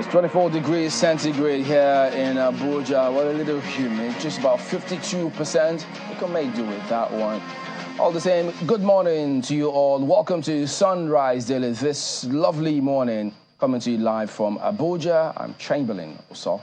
It's 24 degrees centigrade here in Abuja. Well, a little humid, just about 52%. You can make do with that one. All the same, good morning to you all. Welcome to Sunrise Daily this lovely morning. Coming to you live from Abuja. I'm Chamberlain Oso.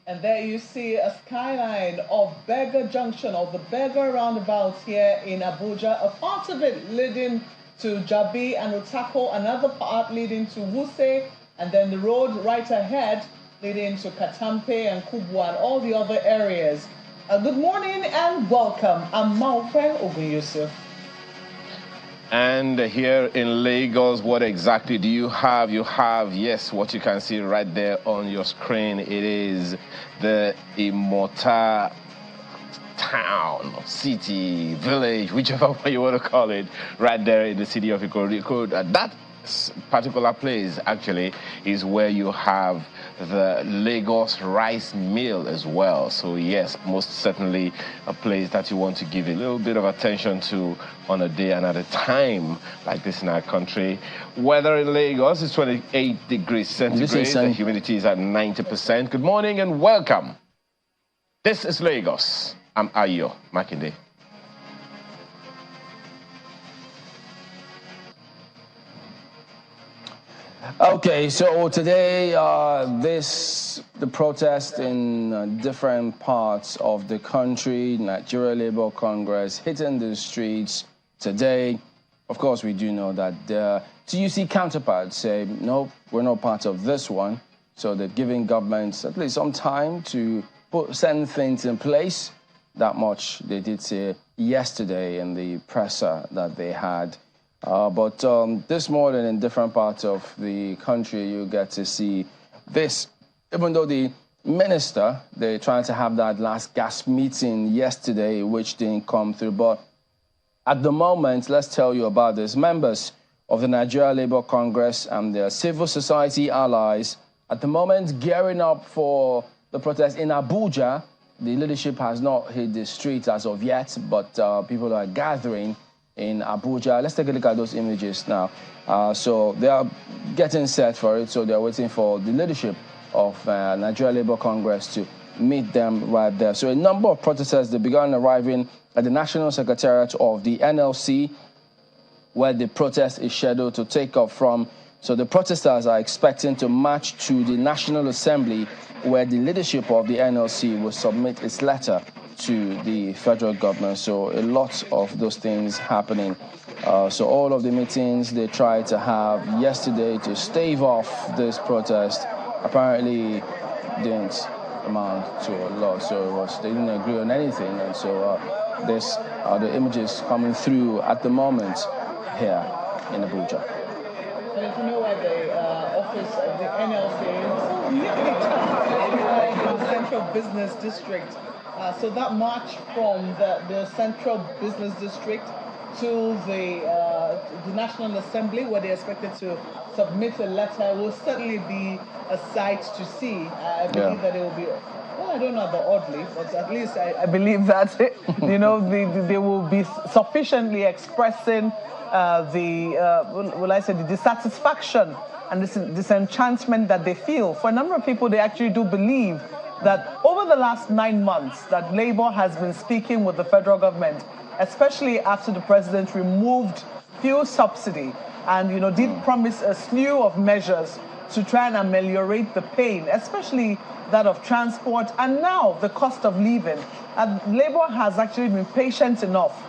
And there you see a skyline of Berger Junction, or the Berger roundabout here in Abuja. A part of it leading to Jabi and Otako, another part leading to Wuse, and then the road right ahead leading to Katampe and Kubwa and all the other areas. Good morning and welcome. I'm Maufeng Ogunyusuf. And here in Lagos, what exactly do you have? You have, yes, what you can see right there on your screen. It is the Immortal town, city, village, whichever way you want to call it, right there in the city of Akeredolu. That particular place actually is where you have the Lagos rice mill as well. So yes, most certainly a place that you want to give a little bit of attention to on a day and at a time like this in our country. Weather in Lagos is 28 degrees centigrade. The humidity is at 90%. Good morning and welcome. This is Lagos. I'm Ayo Makinde. Okay, so today, the protest in different parts of the country, Nigeria Labour Congress hitting the streets today. Of course, we do know that the TUC counterparts say, no, we're not part of this one. So they're giving governments at least some time to put certain things in place. That much they did say yesterday in the presser that they had. But this morning in different parts of the country, you get to see this. Even though the minister, they're trying to have that last gas meeting yesterday, which didn't come through. But at the moment, let's tell you about this. Members of the Nigeria Labour Congress and their civil society allies, at the moment, gearing up for the protest in Abuja. The leadership has not hit the streets as of yet, but people are gathering in Abuja. Let's take a look at those images now. So they are getting set for it. So they're waiting for the leadership of Nigeria Labour Congress to meet them right there. So a number of protesters, they began arriving at the National Secretariat of the NLC, where the protest is scheduled to take off from. So the protesters are expecting to march to the National Assembly, where the leadership of the NLC will submit its letter to the federal government. So a lot of those things happening. So all of the meetings they tried to have yesterday to stave off this protest apparently didn't amount to a lot. So they didn't agree on anything. And so this are the images coming through at the moment here in Abuja. And if you know where the office of the NLC is, the Central Business District. So that march from the Central Business District to the National Assembly, where they're expected to submit a letter, will certainly be a sight to see. I believe that it will be, well, I don't know about oddly, but at least I believe that, you know, they will be sufficiently expressing the dissatisfaction and this disenchantment that they feel. For a number of people, they actually do believe that over the last 9 months that Labour has been speaking with the federal government, especially after the president removed fuel subsidy and, you know, did promise a slew of measures to try and ameliorate the pain, especially that of transport and now the cost of living. And Labour has actually been patient enough,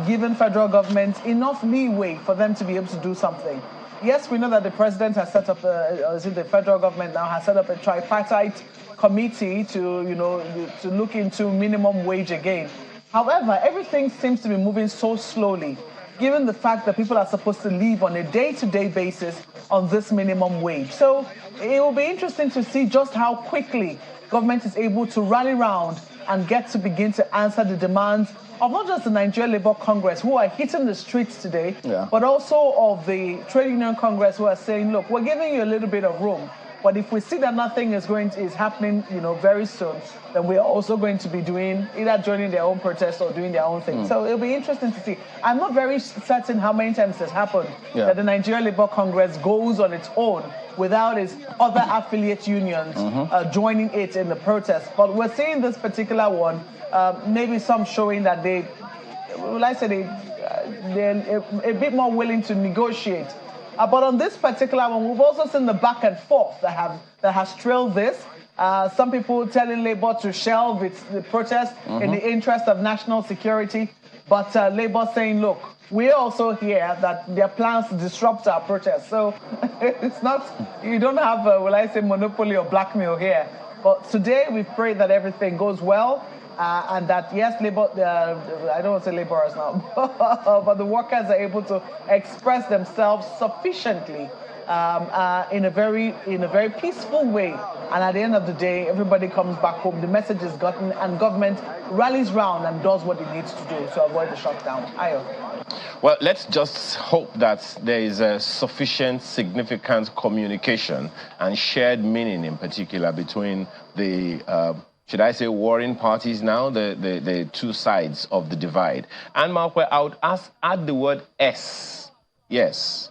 given federal government enough leeway for them to be able to do something. Yes, we know that the president has set up, the federal government now has set up a tripartite committee to, you know, to look into minimum wage again. However, everything seems to be moving so slowly, given the fact that people are supposed to live on a day-to-day basis on this minimum wage. So it will be interesting to see just how quickly government is able to rally around and get to begin to answer the demands of not just the Nigeria Labour Congress, who are hitting the streets today, but also of the Trade Union Congress, who are saying, look, we're giving you a little bit of room. But if we see that nothing is happening, very soon, then we are also going to be doing either joining their own protest or doing their own thing. So it'll be interesting to see. I'm not very certain how many times it's happened that the Nigeria Labour Congress goes on its own without its other affiliate unions joining it in the protest. But we're seeing this particular one, maybe some showing that they're a bit more willing to negotiate. But on this particular one, we've also seen the back and forth that has trailed this. Some people telling Labour to shelve the protest in the interest of national security, but Labour saying, look, we're also here that there are plans to disrupt our protest. So it's not, you don't have, monopoly or blackmail here. But today we pray that everything goes well. And that, yes, Labour, I don't want to say laborers now, but the workers are able to express themselves sufficiently in a very peaceful way. And at the end of the day, everybody comes back home, the message is gotten, and government rallies round and does what it needs to do to avoid the shutdown. Ayo. Well, let's just hope that there is a sufficient, significant communication and shared meaning in particular between the should I say warring parties now, the two sides of the divide. And Markwe, I would add the word S, yes,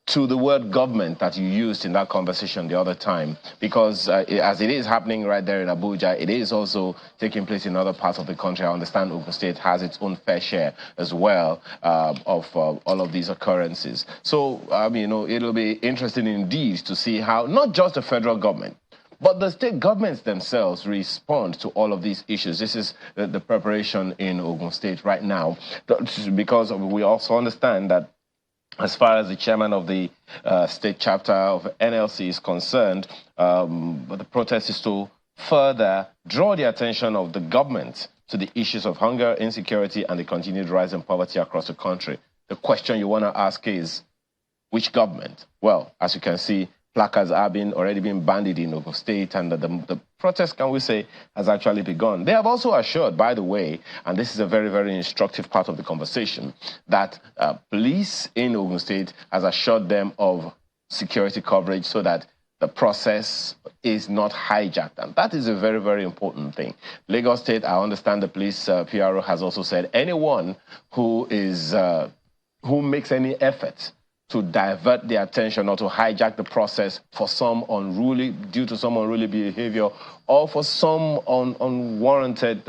to the word government that you used in that conversation the other time, because as it is happening right there in Abuja, it is also taking place in other parts of the country. I understand Ogun State has its own fair share as well of all of these occurrences. So, it'll be interesting indeed to see how not just the federal government, but the state governments themselves respond to all of these issues. This is the preparation in Ogun State right now, because we also understand that as far as the chairman of the state chapter of NLC is concerned, the protest is to further draw the attention of the government to the issues of hunger, insecurity, and the continued rise in poverty across the country. The question you want to ask is, which government? Well, as you can see, placards are already being bandied in Ogun State, and the protest, can we say, has actually begun. They have also assured, by the way, and this is a very, very instructive part of the conversation, that police in Ogun State has assured them of security coverage so that the process is not hijacked. And that is a very, very important thing. Lagos State, I understand the police PRO has also said anyone who makes any effort to divert the attention or to hijack the process for due to some unruly behavior or for some unwarranted,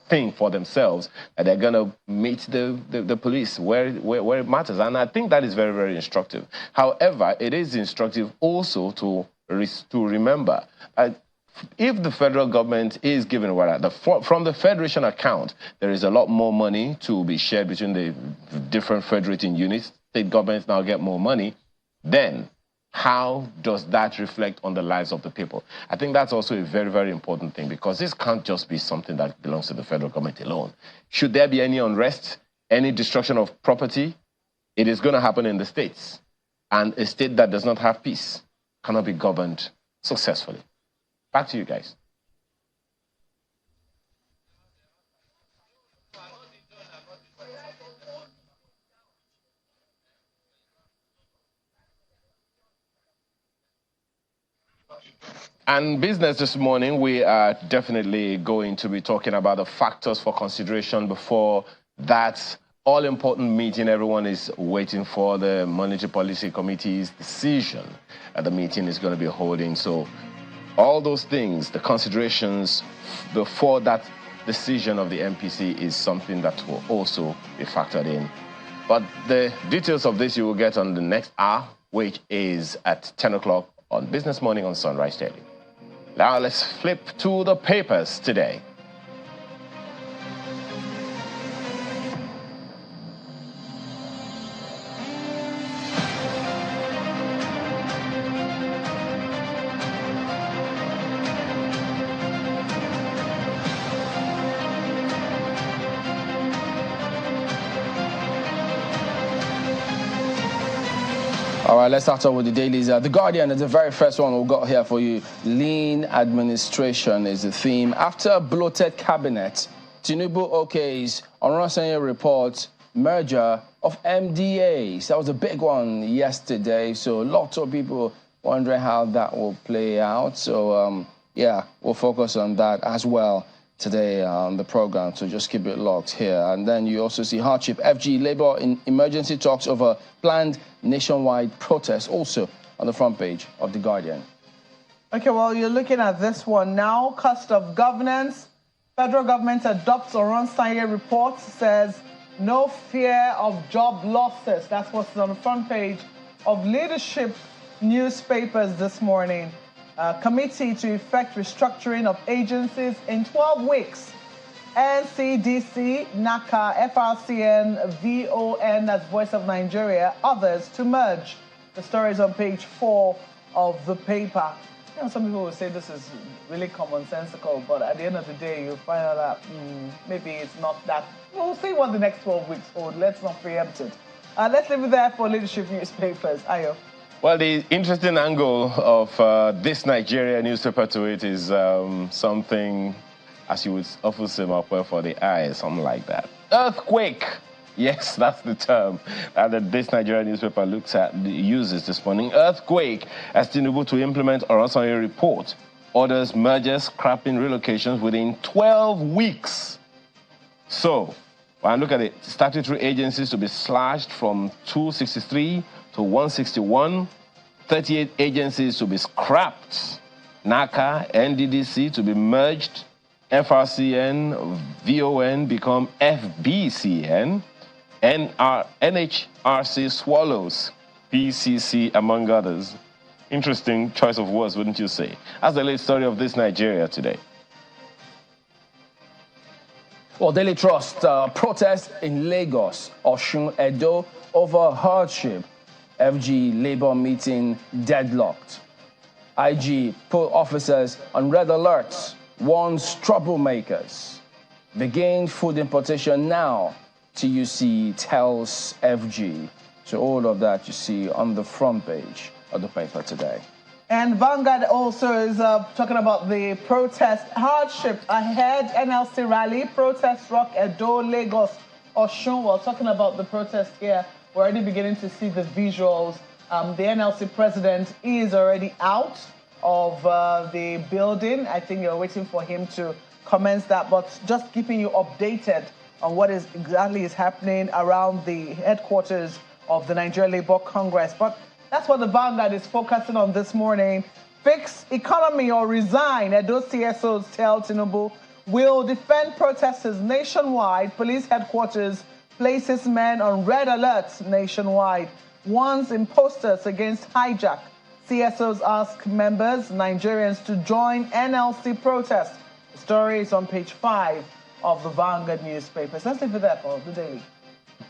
thing for themselves, that they're going to meet the police where it matters. And I think that is very, very instructive. However, it is instructive also to remember if the federal government is given from the federation account, there is a lot more money to be shared between the different federating units. State governments now get more money. Then how does that reflect on the lives of the people? I think that's also a very, very important thing, because this can't just be something that belongs to the federal government alone. Should there be any unrest, any destruction of property, it is going to happen in the states. And a state that does not have peace cannot be governed successfully. Back to you guys. And business this morning, we are definitely going to be talking about the factors for consideration before that all-important meeting everyone is waiting for, the Monetary Policy Committee's decision that the meeting is going to be holding. So all those things, the considerations before that decision of the MPC is something that will also be factored in. But the details of this you will get on the next hour, which is at 10 o'clock on Business Morning on Sunrise Daily. Now let's flip to the papers today. All right, let's start off with the dailies. The Guardian is the very first one we got here for you. Lean administration is the theme. After a bloated cabinet, Tinubu okays Oronsaye report merger of MDAs. That was a big one yesterday. So lots of people wondering how that will play out. So, yeah, we'll focus on that as well today on the program, so just keep it locked here. And then you also see hardship. FG Labour in emergency talks over planned nationwide protests, also on the front page of The Guardian. Okay, well, you're looking at this one now. Cost of governance. Federal government adopts Oronsaye report, says no fear of job losses. That's what's on the front page of leadership newspapers this morning. Committee to effect restructuring of agencies in 12 weeks. NCDC, NACA, FRCN, VON, that's Voice of Nigeria, others to merge. The story is on page 4 of the paper. You know, some people will say this is really commonsensical, but at the end of the day, you'll find out that maybe it's not that. We'll see what the next 12 weeks hold. Let's not preempt it. Let's leave it there for leadership newspapers. Ayo. Well, the interesting angle of this Nigeria newspaper to it is something, as you would often say, for the eyes, something like that. Earthquake. Yes, that's the term that this Nigeria newspaper uses this morning. Earthquake, as Tinubu to implement Oronsaye report, orders mergers, scrapping relocations within 12 weeks. So, when I look at it, statutory agencies to be slashed from 263 to 161, 38 agencies to be scrapped, NACA, NDDC to be merged, FRCN, VON become FBCN, NHRC swallows, PCC, among others. Interesting choice of words, wouldn't you say? That's the latest story of this Nigeria today. Well, Daily Trust, protest in Lagos, Osun, Edo over hardship. FG Labour meeting deadlocked. IG put officers on red alert, warns troublemakers. Begin food importation now, TUC tells FG. So all of that you see on the front page of the paper today. And Vanguard also is talking about the protest hardship ahead. NLC rally, protest rock Edo, Lagos, Osun. We're talking about the protest here. We're already beginning to see the visuals. The NLC president is already out of the building. I think you're waiting for him to commence that, but just keeping you updated on what is exactly is happening around the headquarters of the Nigeria Labour Congress. But that's what the Vanguard is focusing on this morning. Fix economy or resign, Edo CSOs tell Tinubu. Will defend protesters nationwide. Police headquarters places men on red alert nationwide. Warns imposters against hijack. CSOs ask members, Nigerians, to join NLC protest. The story is on page 5 of the Vanguard newspapers. Let's leave it there for the Daily.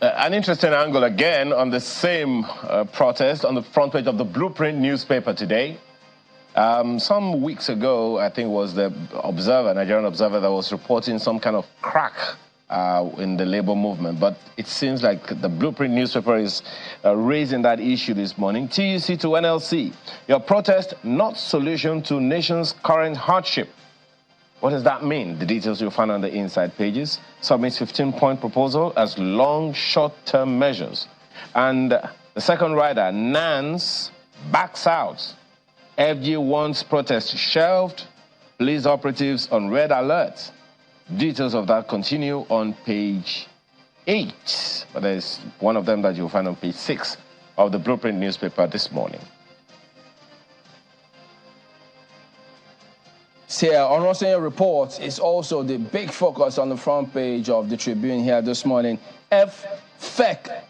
An interesting angle again on the same protest on the front page of the Blueprint newspaper today. Some weeks ago, I think it was the Observer, Nigerian Observer, that was reporting some kind of crack in the labor movement. But it seems like the Blueprint newspaper is raising that issue this morning. TUC to NLC, your protest not solution to nation's current hardship. What does that mean? The details you'll find on the inside pages. Submits 15-point proposal as long short-term measures. And the second rider, Nance, backs out. FG wants protest shelved. Police operatives on red alert. Details of that continue on page 8. But there's one of them that you'll find on page 6 of the Blueprint newspaper this morning. Here, Oronsaye report is also the big focus on the front page of the Tribune here this morning. FEC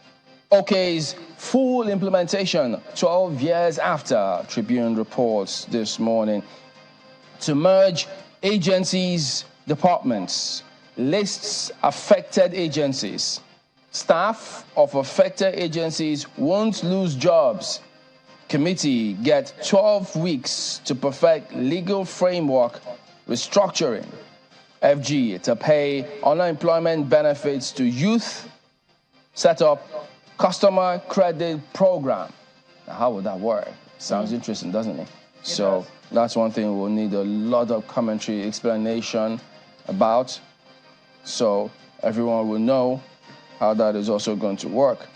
OK's full implementation 12 years after, Tribune reports this morning. To merge agencies, departments, lists affected agencies. Staff of affected agencies won't lose jobs. Committee get 12 weeks to perfect legal framework restructuring. FG to pay unemployment benefits to youth. Set up customer credit program. Now, how would that work? Sounds interesting, doesn't it? So that's one thing we'll need a lot of commentary, explanation about, so everyone will know how that is also going to work.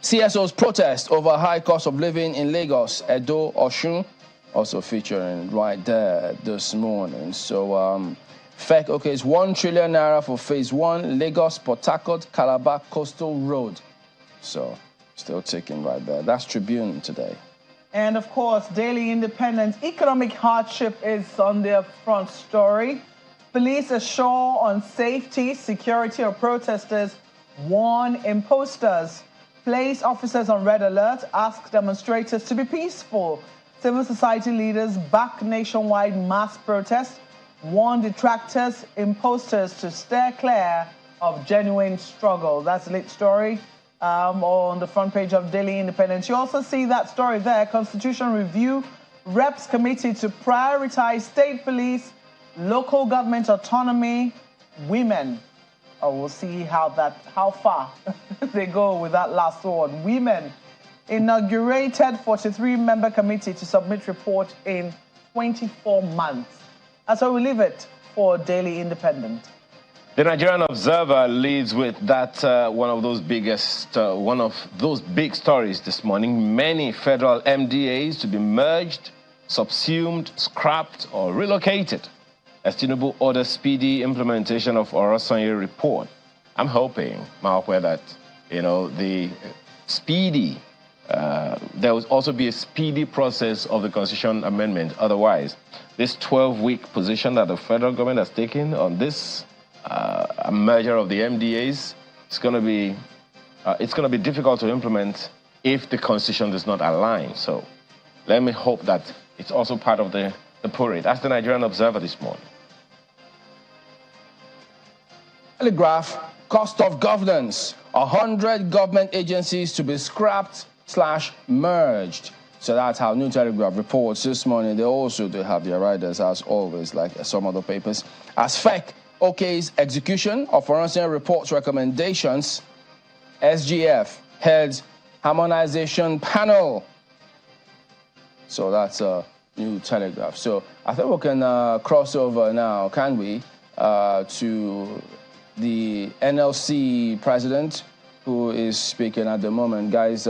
CSOs protest over high cost of living in Lagos, Edo, Osun, also featuring right there this morning. So, FEC, okay, it's 1 trillion naira for phase 1, Lagos, Port Harcourt, Calabar, Coastal Road. So, still ticking right there. That's Tribune today. And of course, Daily Independent, economic hardship is on their front story. Police assure on safety, security of protesters, warn imposters, place officers on red alert, ask demonstrators to be peaceful. Civil society leaders back nationwide mass protest, warn detractors, imposters to steer clear of genuine struggle. That's a late story on the front page of Daily Independent. You also see that story there, Constitution Review, Reps Committee to prioritize state police, local government autonomy, women. Oh, we'll see how far they go with that last one. Women inaugurated 43-member committee to submit report in 24 months. That's how we leave it for Daily Independent. The Nigerian Observer leads with that one of those big stories this morning. Many federal MDAs to be merged, subsumed, scrapped, or relocated as Tinubu orders speedy implementation of Orosanye report. I'm hoping, Malakwe, that the speedy. There will also be a speedy process of the Constitution amendment. Otherwise, this 12-week position that the federal government has taken on this merger of the MDAs, it's going to be difficult to implement if the Constitution does not align. So let me hope that it's also part of the parade. That's the Nigerian Observer this morning. Telegraph, cost of governance, 100 government agencies to be scrapped/merged. So that's how New Telegraph reports this morning. They have their riders, as always, like some other papers. As FEC okays execution of Orosanye report's recommendations, SGF heads harmonization panel. So that's a New Telegraph. So I think we can cross over now, can we, to the NLC president, who is speaking at the moment. Guys,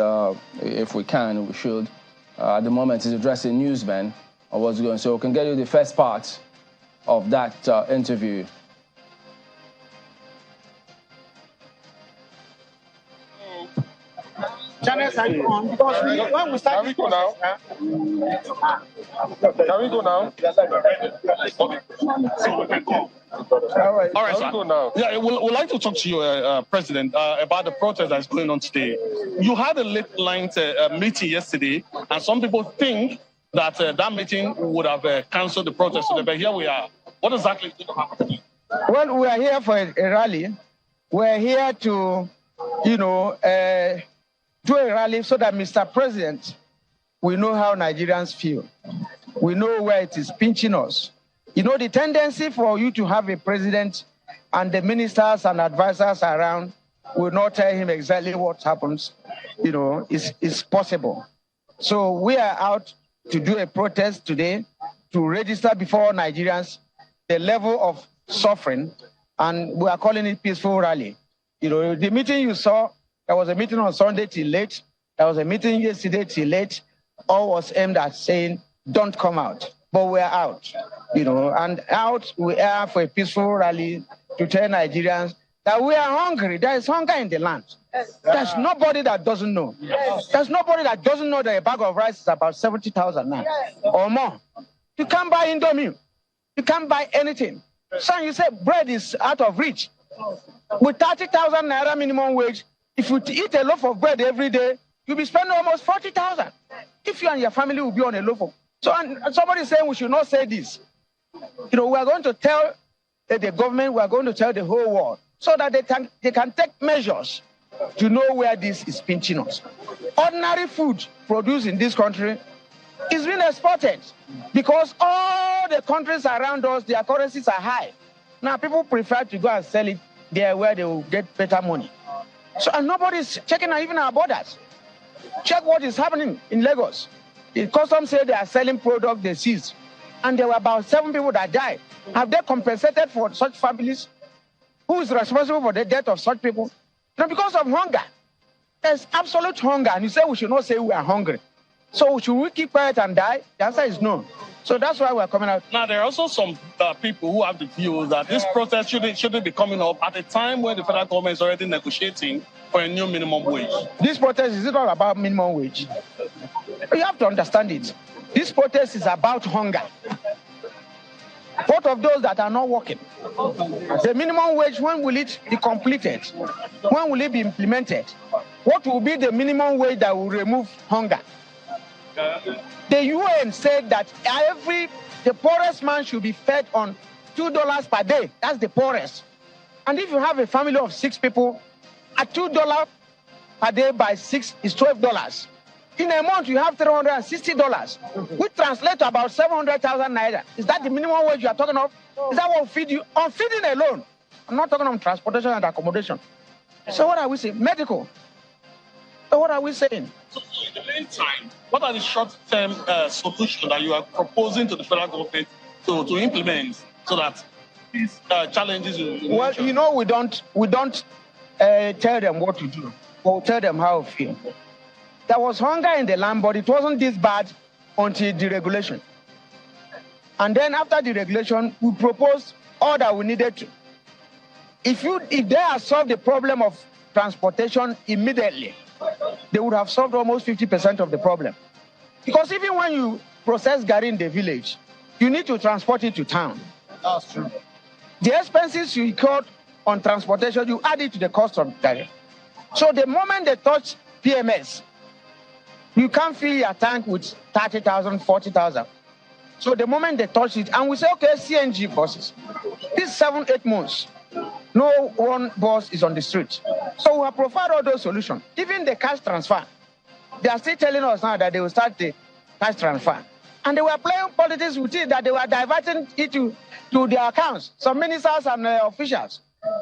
if we can, we should. At the moment, he's addressing newsmen on what's going on. So we can get you the first part of that interview. Channels are on because when we start. Can we go now? Can we go now? All right, sir. Yeah, we'd like to talk to you, President, about the protest that's going on today. You had a late-night meeting yesterday, and some people think that that meeting would have cancelled the protest today, but here we are. What exactly is going to happen? Well, we are here for a rally. We're here to, do a rally so that Mr. President, we know how Nigerians feel. We know where it is pinching us. The tendency for you to have a president and the ministers and advisors around will not tell him exactly what happens, is possible. So we are out to do a protest today to register before Nigerians the level of suffering, and we are calling it peaceful rally. The meeting you saw, there was a meeting on Sunday till late. There was a meeting yesterday till late. All was aimed at saying, don't come out. But we're out, and out we are for a peaceful rally to tell Nigerians that we are hungry. There is hunger in the land. There's nobody that doesn't know. There's nobody that doesn't know that a bag of rice is about 70,000 now or more. You can't buy Indomie. You can't buy anything. So you say bread is out of reach. With 30,000 naira minimum wage, if you eat a loaf of bread every day, you'll be spending almost 40,000. If you and your family will be on a loaf of. So and somebody is saying we should not say this. We are going to tell the government, we are going to tell the whole world so that they can take measures to know where this is pinching us. Ordinary food produced in this country is being exported because all the countries around us, their currencies are high. Now people prefer to go and sell it there where they will get better money. So and nobody's checking even our borders. Check what is happening in Lagos. The customs say they are selling product they seized, and there were about 7 people that died. Have they compensated for such families? Who is responsible for the death of such people? Because of hunger. There's absolute hunger, and you say we should not say we are hungry. So should we keep quiet and die? The answer is no. So that's why we're coming out. Now, there are also some people who have the view that this protest shouldn't be coming up at a time when the federal government is already negotiating for a new minimum wage. This protest is not about minimum wage. You have to understand it. This protest is about hunger. Both of those that are not working. The minimum wage, when will it be completed? When will it be implemented? What will be the minimum wage that will remove hunger? The UN said that the poorest man should be fed on $2 per day. That's the poorest. And if you have a family of 6 people, at $2 per day by 6 is $12. In a month, you have $360, which translates to about 700,000 naira. Is that the minimum wage you are talking of? Is that what will feed you? On feeding alone. I'm not talking on transportation and accommodation. So what are we saying? Medical. So what are we saying? So in the meantime, what are the short-term solutions that you are proposing to the federal government to implement so that these challenges will... Well, you know, we don't tell them what to do. We'll tell them how to feel. There was hunger in the land, but it wasn't this bad until deregulation. And then after deregulation, we proposed all that we needed to. If they had solved the problem of transportation immediately, they would have solved almost 50% of the problem. Because even when you process garri in the village, you need to transport it to town. That's true. The expenses you incurred on transportation, you add it to the cost of garri. So the moment they touch PMS, you can't fill your tank with 30,000, 40,000. So the moment they touch it, and we say, okay, CNG buses. These 7-8 months, no one bus is on the street. So we have provided all those solutions. Even the cash transfer, they are still telling us now that they will start the cash transfer. And they were playing politics with it, that they were diverting it to their accounts, some ministers and officials.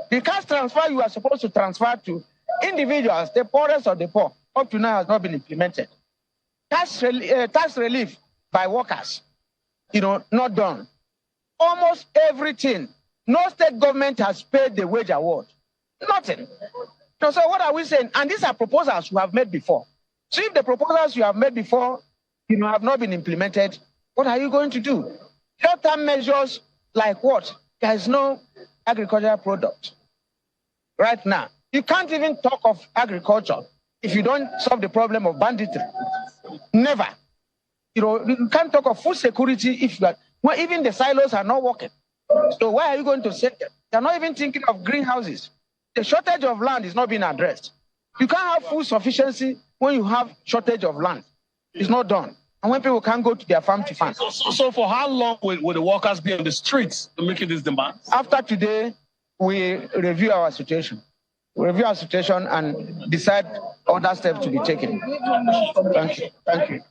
The cash transfer you are supposed to transfer to individuals, the poorest of the poor, up to now has not been implemented. Tax relief by workers, not done. Almost everything. No state government has paid the wage award. Nothing. So what are we saying? And these are proposals you have made before. So if the proposals you have made before, have not been implemented, what are you going to do? Short-term measures like what? There is no agricultural product right now. You can't even talk of agriculture if you don't solve the problem of banditry. Never. You can't talk of food security if even the silos are not working. So why are you going to say them? They're not even thinking of greenhouses. The shortage of land is not being addressed. You can't have food sufficiency when you have shortage of land. It's not done. And when people can't go to their farm to farm. So for how long will the workers be on the streets to make this demand? After today, we review our situation. We review our situation and decide other steps to be taken. Thank you. Thank you.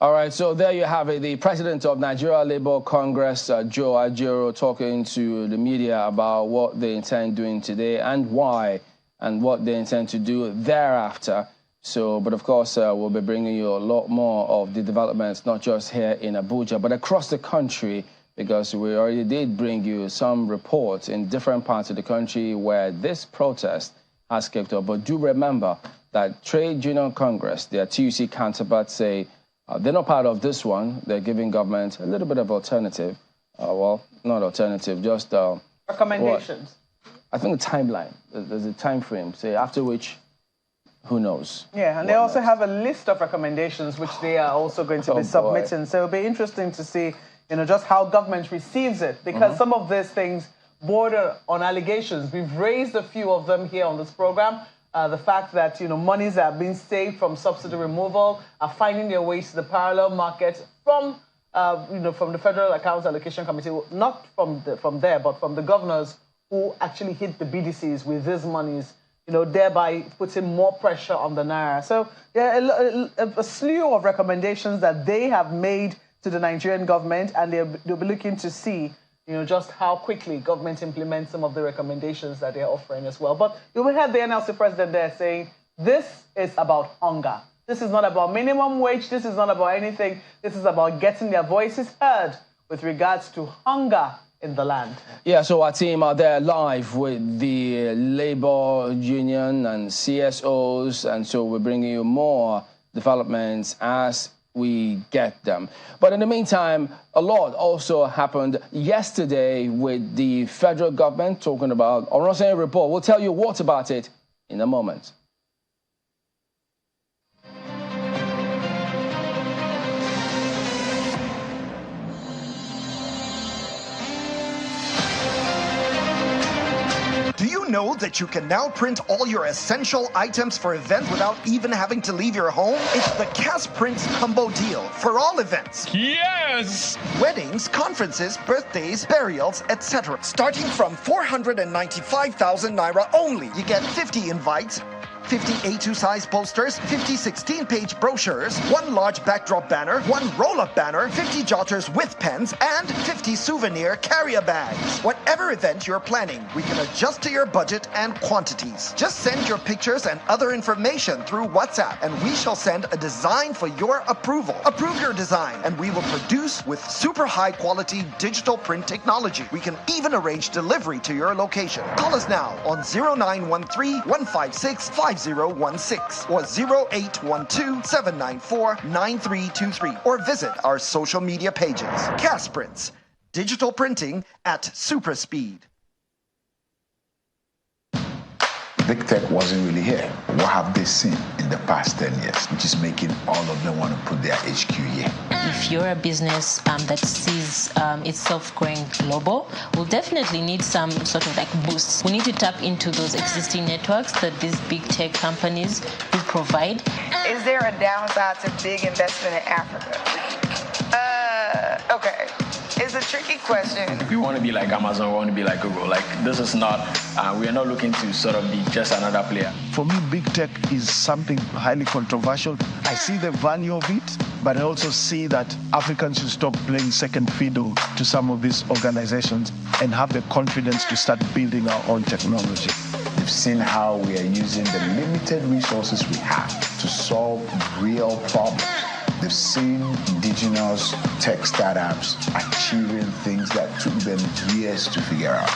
All right, so there you have it. The president of Nigeria Labour Congress, Joe Ajaero, talking to the media about what they intend doing today and why and what they intend to do thereafter. So, but of course, we'll be bringing you a lot more of the developments, not just here in Abuja, but across the country, because we already did bring you some reports in different parts of the country where this protest has kicked off. But do remember that Trade Union Congress, their TUC counterparts, say they're not part of this one. They're giving government a little bit of alternative. Well, not alternative, just... recommendations. I think the timeline, there's a time frame, say after which... Who knows? Yeah, and they also have a list of recommendations which they are also going to be submitting. So it'll be interesting to see, just how government receives it, because some of these things border on allegations. We've raised a few of them here on this program. The fact that, monies that are being saved from subsidy removal are finding their ways to the parallel market from, from the Federal Accounts Allocation Committee, not from there, but from the governors who actually hit the BDCs with these monies, thereby putting more pressure on the Naira. So there are a slew of recommendations that they have made to the Nigerian government, and they'll be looking to see, just how quickly government implements some of the recommendations that they're offering as well. But you will have the NLC president there saying, this is about hunger. This is not about minimum wage. This is not about anything. This is about getting their voices heard with regards to hunger in the land. Yeah, so our team are there live with the labor union and CSOs, and so we're bringing you more developments as we get them. But in the meantime, a lot also happened yesterday with the federal government talking about Oronsaye report. We'll tell you what about it in a moment. Do you know that you can now print all your essential items for events without even having to leave your home? It's the Cash Print Combo Deal for all events. Yes! Weddings, conferences, birthdays, burials, etc. Starting from 495,000 Naira only. You get 50 invites, 50 A2 size posters, 50 16-page brochures, 1 large backdrop banner, 1 roll-up banner, 50 jotters with pens, and 50 souvenir carrier bags. Whatever event you're planning, we can adjust to your budget and quantities. Just send your pictures and other information through WhatsApp, and we shall send a design for your approval. Approve your design, and we will produce with super high-quality digital print technology. We can even arrange delivery to your location. Call us now on 0913-156-5016 or 0812-794-9323 or visit our social media pages. Cash Prints, digital printing at super speed. Big tech wasn't really here. What have they seen in the past 10 years, which is making all of them want to put their HQ here? If you're a business that sees itself growing global, we'll definitely need some sort of like boosts. We need to tap into those existing networks that these big tech companies do provide. Is there a downside to big investment in Africa? Okay. It's a tricky question. We want to be like Amazon, we want to be like Google. Like, this is not, we are not looking to sort of be just another player. For me, big tech is something highly controversial. I see the value of it, but I also see that Africans should stop playing second fiddle to some of these organizations and have the confidence to start building our own technology. They've seen how we are using the limited resources we have to solve real problems. They've seen indigenous tech startups achieving things that took them years to figure out.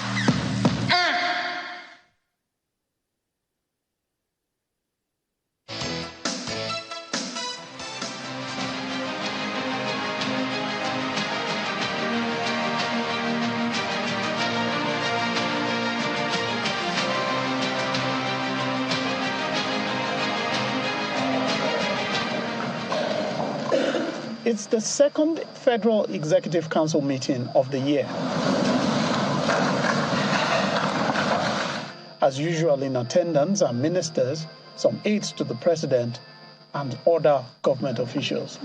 It's the second Federal Executive Council meeting of the year. As usual, in attendance are ministers, some aides to the president, and other government officials.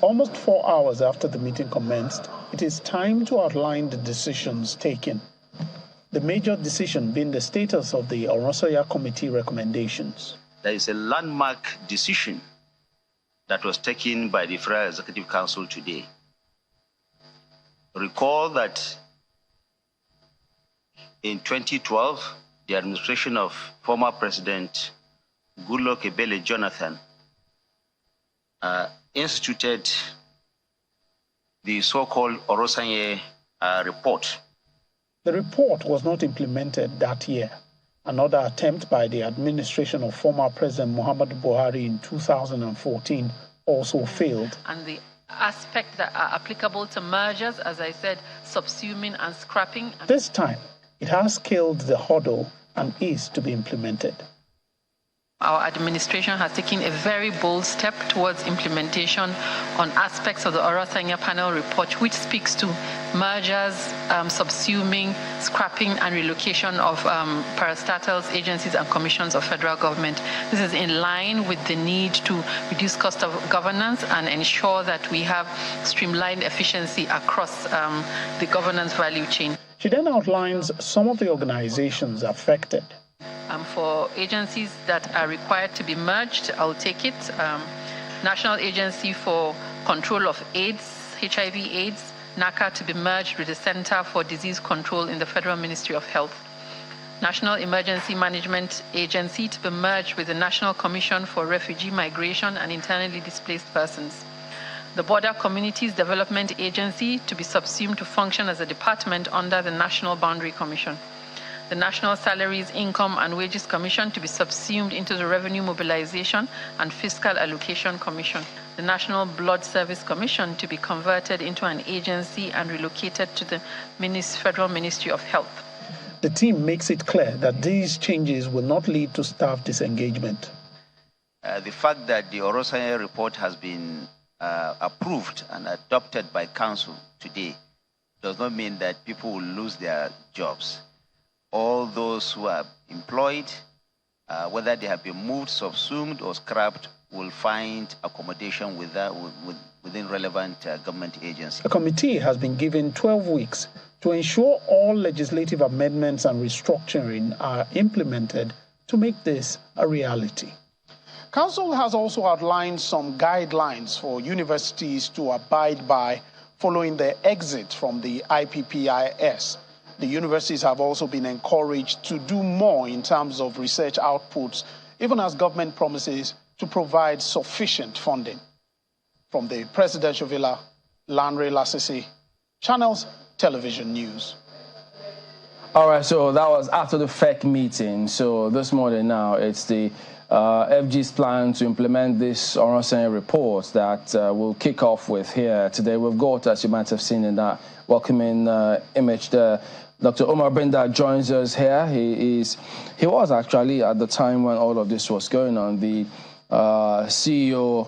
Almost 4 hours after the meeting commenced, it is time to outline the decisions taken. The major decision being the status of the Oronsaye Committee recommendations. There is a landmark decision that was taken by the Federal Executive Council today. Recall that in 2012, the administration of former President Goodluck Ebele Jonathan instituted the so-called Oronsaye report. The report was not implemented that year. Another attempt by the administration of former President Muhammadu Buhari in 2014 also failed. And the aspects that are applicable to mergers, as I said, subsuming and scrapping. This time, it has scaled the hurdle and is to be implemented. Our administration has taken a very bold step towards implementation on aspects of the Oronsaye panel report, which speaks to mergers, subsuming, scrapping, and relocation of parastatals, agencies, and commissions of federal government. This is in line with the need to reduce cost of governance and ensure that we have streamlined efficiency across the governance value chain. She then outlines some of the organizations affected. For agencies that are required to be merged, I'll take it. National Agency for Control of AIDS, HIV/AIDS, NACA, to be merged with the Center for Disease Control in the Federal Ministry of Health. National Emergency Management Agency to be merged with the National Commission for Refugee Migration and Internally Displaced Persons. The Border Communities Development Agency to be subsumed to function as a department under the National Boundary Commission. The National Salaries, Income and Wages Commission to be subsumed into the Revenue Mobilization and Fiscal Allocation Commission. The National Blood Service Commission to be converted into an agency and relocated to the Federal Ministry of Health. The team makes it clear that these changes will not lead to staff disengagement. The fact that the Orosanye report has been approved and adopted by Council today does not mean that people will lose their jobs. All those who are employed, whether they have been moved, subsumed, or scrapped, will find accommodation within relevant government agencies. A committee has been given 12 weeks to ensure all legislative amendments and restructuring are implemented to make this a reality. Council has also outlined some guidelines for universities to abide by following their exit from the IPPIS. The universities have also been encouraged to do more in terms of research outputs, even as government promises to provide sufficient funding. From the Presidential Villa, Lanre Lasisi, Channels Television News. All right, so that was after the FEC meeting. So this morning now, it's the FG's plan to implement this Orosanye report that we'll kick off with here today. We've got, as you might have seen in that welcoming image there, Dr. Omar Binda joins us here. He was actually, at the time when all of this was going on, the CEO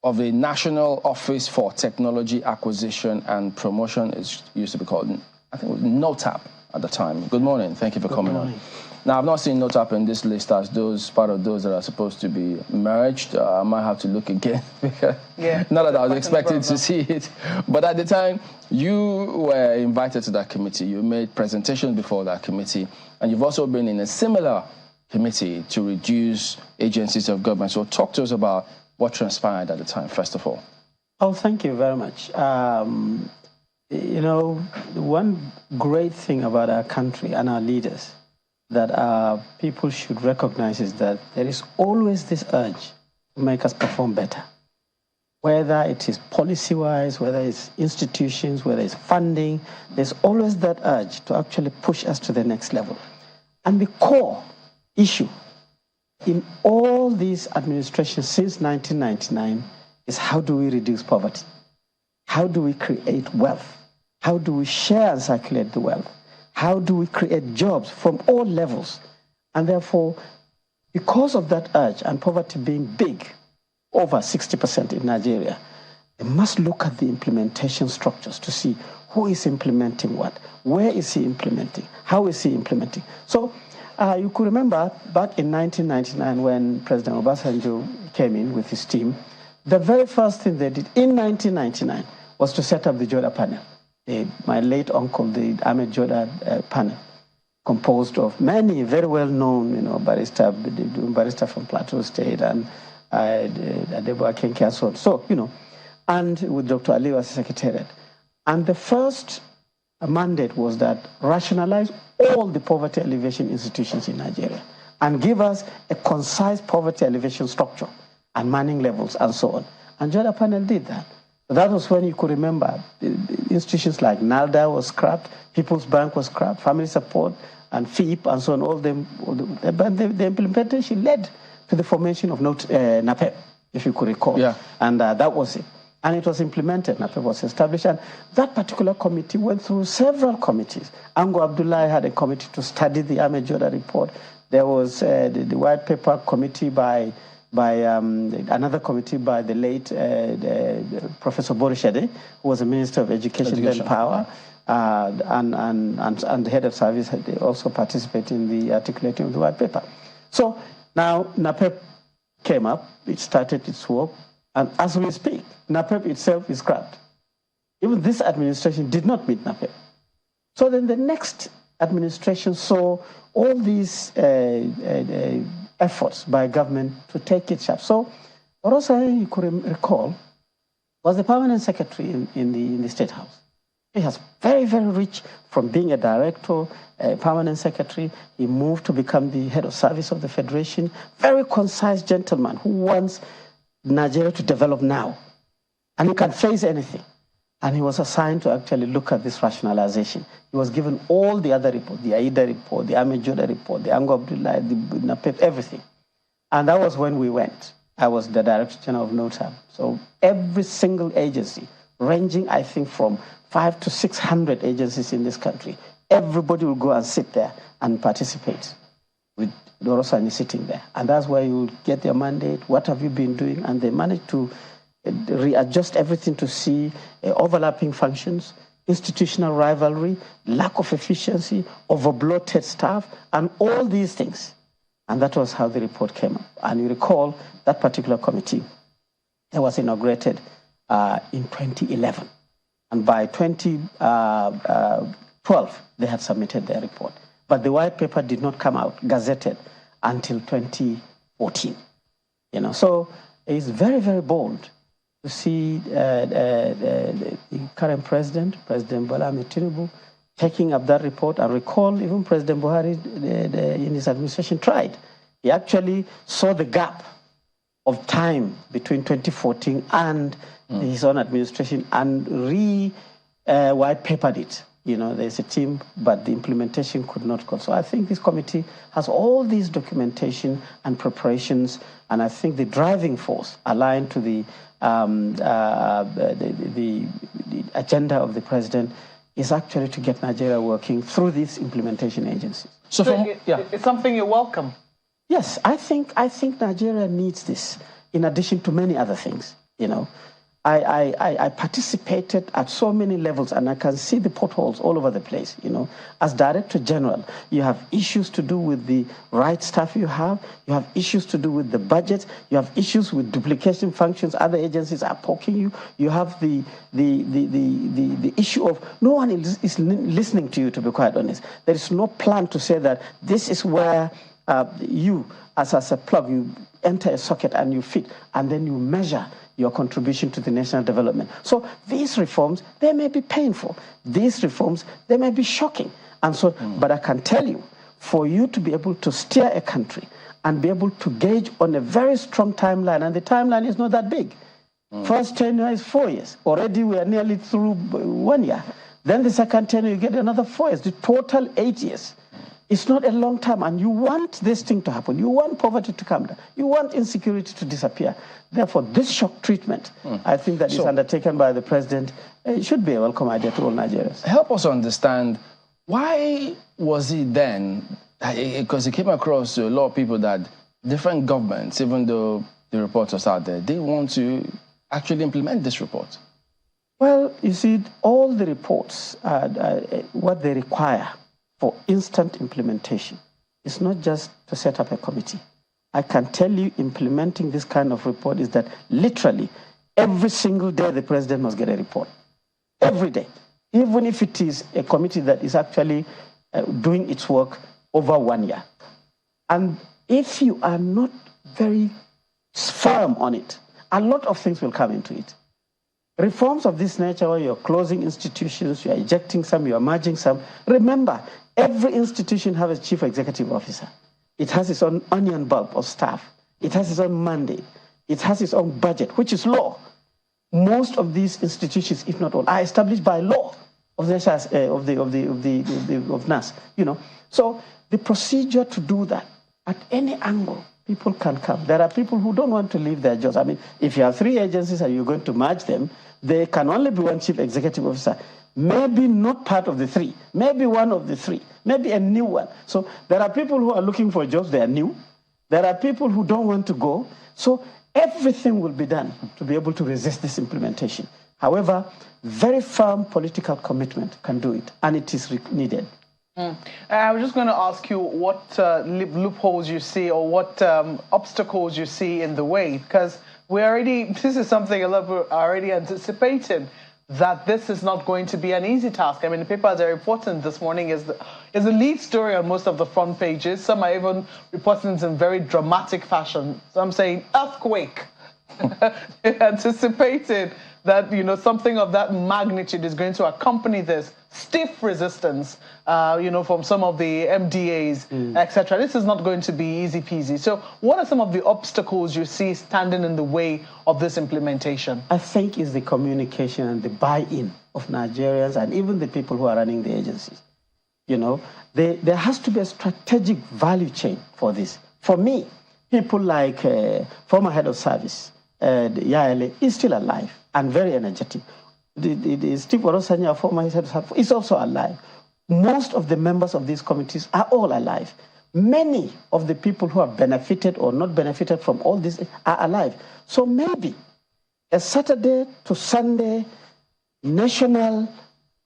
of the National Office for Technology Acquisition and Promotion. It used to be called, I think it was NOTAP at the time. Good morning. Thank you for coming on. Now, I've not seen NOTAP in this list as part of those that are supposed to be merged. I might have to look again because not that I was expecting to see it. But at the time, you were invited to that committee. You made presentations before that committee. And you've also been in a similar committee to reduce agencies of government. So talk to us about what transpired at the time, first of all. Oh, thank you very much. You know, one great thing about our country and our leaders that our people should recognize is that there is always this urge to make us perform better. Whether it is policy-wise, whether it's institutions, whether it's funding, there's always that urge to actually push us to the next level. And the core issue in all these administrations since 1999 is how do we reduce poverty? How do we create wealth? How do we share and circulate the wealth? How do we create jobs from all levels? And therefore, because of that urge and poverty being big, over 60% in Nigeria, they must look at the implementation structures to see who is implementing what, where is he implementing, how is he implementing. So you could remember back in 1999 when President Obasanjo came in with his team, the very first thing they did in 1999 was to set up the Joda panel. My late uncle, the Ahmed Joda panel, composed of many very well-known, barrister from Plateau State and Adebo Akenke. So, and with Dr. Ali as secretariat. And the first mandate was that rationalize all the poverty alleviation institutions in Nigeria and give us a concise poverty alleviation structure and manning levels and so on. And Joda panel did that. That was when you could remember institutions like NALDA was scrapped, People's Bank was scrapped, Family Support and FEEP and so on, the implementation led to the formation of NAPEP, if you could recall. Yeah. And that was it. And it was implemented, NAPEP was established, and that particular committee went through several committees. Ango Abdullahi had a committee to study the Ahmed Joda report. There was the white paper committee by another committee by the late Professor Borishade, who was the Minister of Education and Power, and the head of service had also participated in the articulating of the white paper. So now NAPEP came up, it started its work, and as we speak, NAPEP itself is scrapped. Even this administration did not meet NAPEP. So then the next administration saw all these efforts by government to take it sharp. So Orosanye, you could recall, was the permanent secretary in the State House. He has very, very rich from being a director, a permanent secretary. He moved to become the head of service of the Federation. Very concise gentleman who wants Nigeria to develop now. And he can face anything. And he was assigned to actually look at this rationalization. He was given all the other reports, the AIDA report, the Amejoda report, the Ango Abdullah, the NAPEP, everything. And that was when we went. I was the Director General of NOTAM. So every single agency, ranging, I think, from 500 to 600 agencies in this country, everybody will go and sit there and participate with Orosani sitting there. And that's where you get their mandate. What have you been doing? And they managed to readjust everything to see overlapping functions, institutional rivalry, lack of efficiency, overbloated staff, and all these things. And that was how the report came up. And you recall that particular committee, it was inaugurated in 2011. And by 2012, they had submitted their report. But the white paper did not come out, gazetted, until 2014. You know, so it's very, very bold to see the current president, President Bola Ahmed Tinubu, taking up that report. And recall, even President Buhari in his administration tried. He actually saw the gap of time between 2014 and his own administration and white papered it. You know, there's a team, but the implementation could not go. So I think this committee has all these documentation and preparations, and I think the driving force aligned to the agenda of the president is actually to get Nigeria working through these implementation agencies. So it's something you welcome? Yes, I think Nigeria needs this, in addition to many other things. You know, I participated at so many levels, and I can see the potholes all over the place. You know, as Director General, you have issues to do with the right staff you have issues to do with the budget, you have issues with duplication functions, other agencies are poking you, you have the issue of no one is listening to you, to be quite honest. There is no plan to say that this is where you, as a plug, you enter a socket and you fit, and then you measure your contribution to the national development. So these reforms, they may be painful. These reforms, they may be shocking. And so, but I can tell you, for you to be able to steer a country and be able to gauge on a very strong timeline, and the timeline is not that big. First tenure is 4 years. Already we are nearly through 1 year. Then the second tenure, you get another 4 years. The total 8 years. It's not a long time, and you want this thing to happen. You want poverty to come down. You want insecurity to disappear. Therefore, this shock treatment, I think that is undertaken by the president, it should be a welcome idea to all Nigerians. Help us understand, why was it then, because it came across to a lot of people that different governments, even though the report was out there, they want to actually implement this report? Well, you see, all the reports, what they require for instant implementation, it's not just to set up a committee. I can tell you, implementing this kind of report is that literally every single day the president must get a report. Every day. Even if it is a committee that is actually doing its work over 1 year. And if you are not very firm on it, a lot of things will come into it. Reforms of this nature, where you're closing institutions, you're ejecting some, you're merging some. Remember, every institution has a chief executive officer. It has its own onion bulb of staff. It has its own mandate. It has its own budget, which is law. Most of these institutions, if not all, are established by law of NAS. You know, so the procedure to do that at any angle, people can come. There are people who don't want to leave their jobs. I mean, if you have 3 agencies and you're going to merge them, there can only be one chief executive officer. Maybe not part of the 3, maybe one of the 3, maybe a new one. So there are people who are looking for jobs, they are new. There are people who don't want to go. So everything will be done to be able to resist this implementation. However, very firm political commitment can do it, and it is needed. I was just going to ask you what loopholes you see, or what obstacles you see in the way, because this is something a lot of people are already anticipating, that this is not going to be an easy task. I mean, the papers are reporting this morning is a lead story on most of the front pages. Some are even reporting in very dramatic fashion. Some saying earthquake. Anticipated that, you know, something of that magnitude is going to accompany this stiff resistance, you know, from some of the MDAs, etc. This is not going to be easy peasy. So what are some of the obstacles you see standing in the way of this implementation? I think it's the communication and the buy-in of Nigerians and even the people who are running the agencies. You know, there has to be a strategic value chain for this. For me, people like former head of service, Yaele, is still alive and very energetic. Steve Orosanya, former head of service, is also alive. Most of the members of these committees are all alive. Many of the people who have benefited or not benefited from all this are alive. So maybe a Saturday to Sunday national,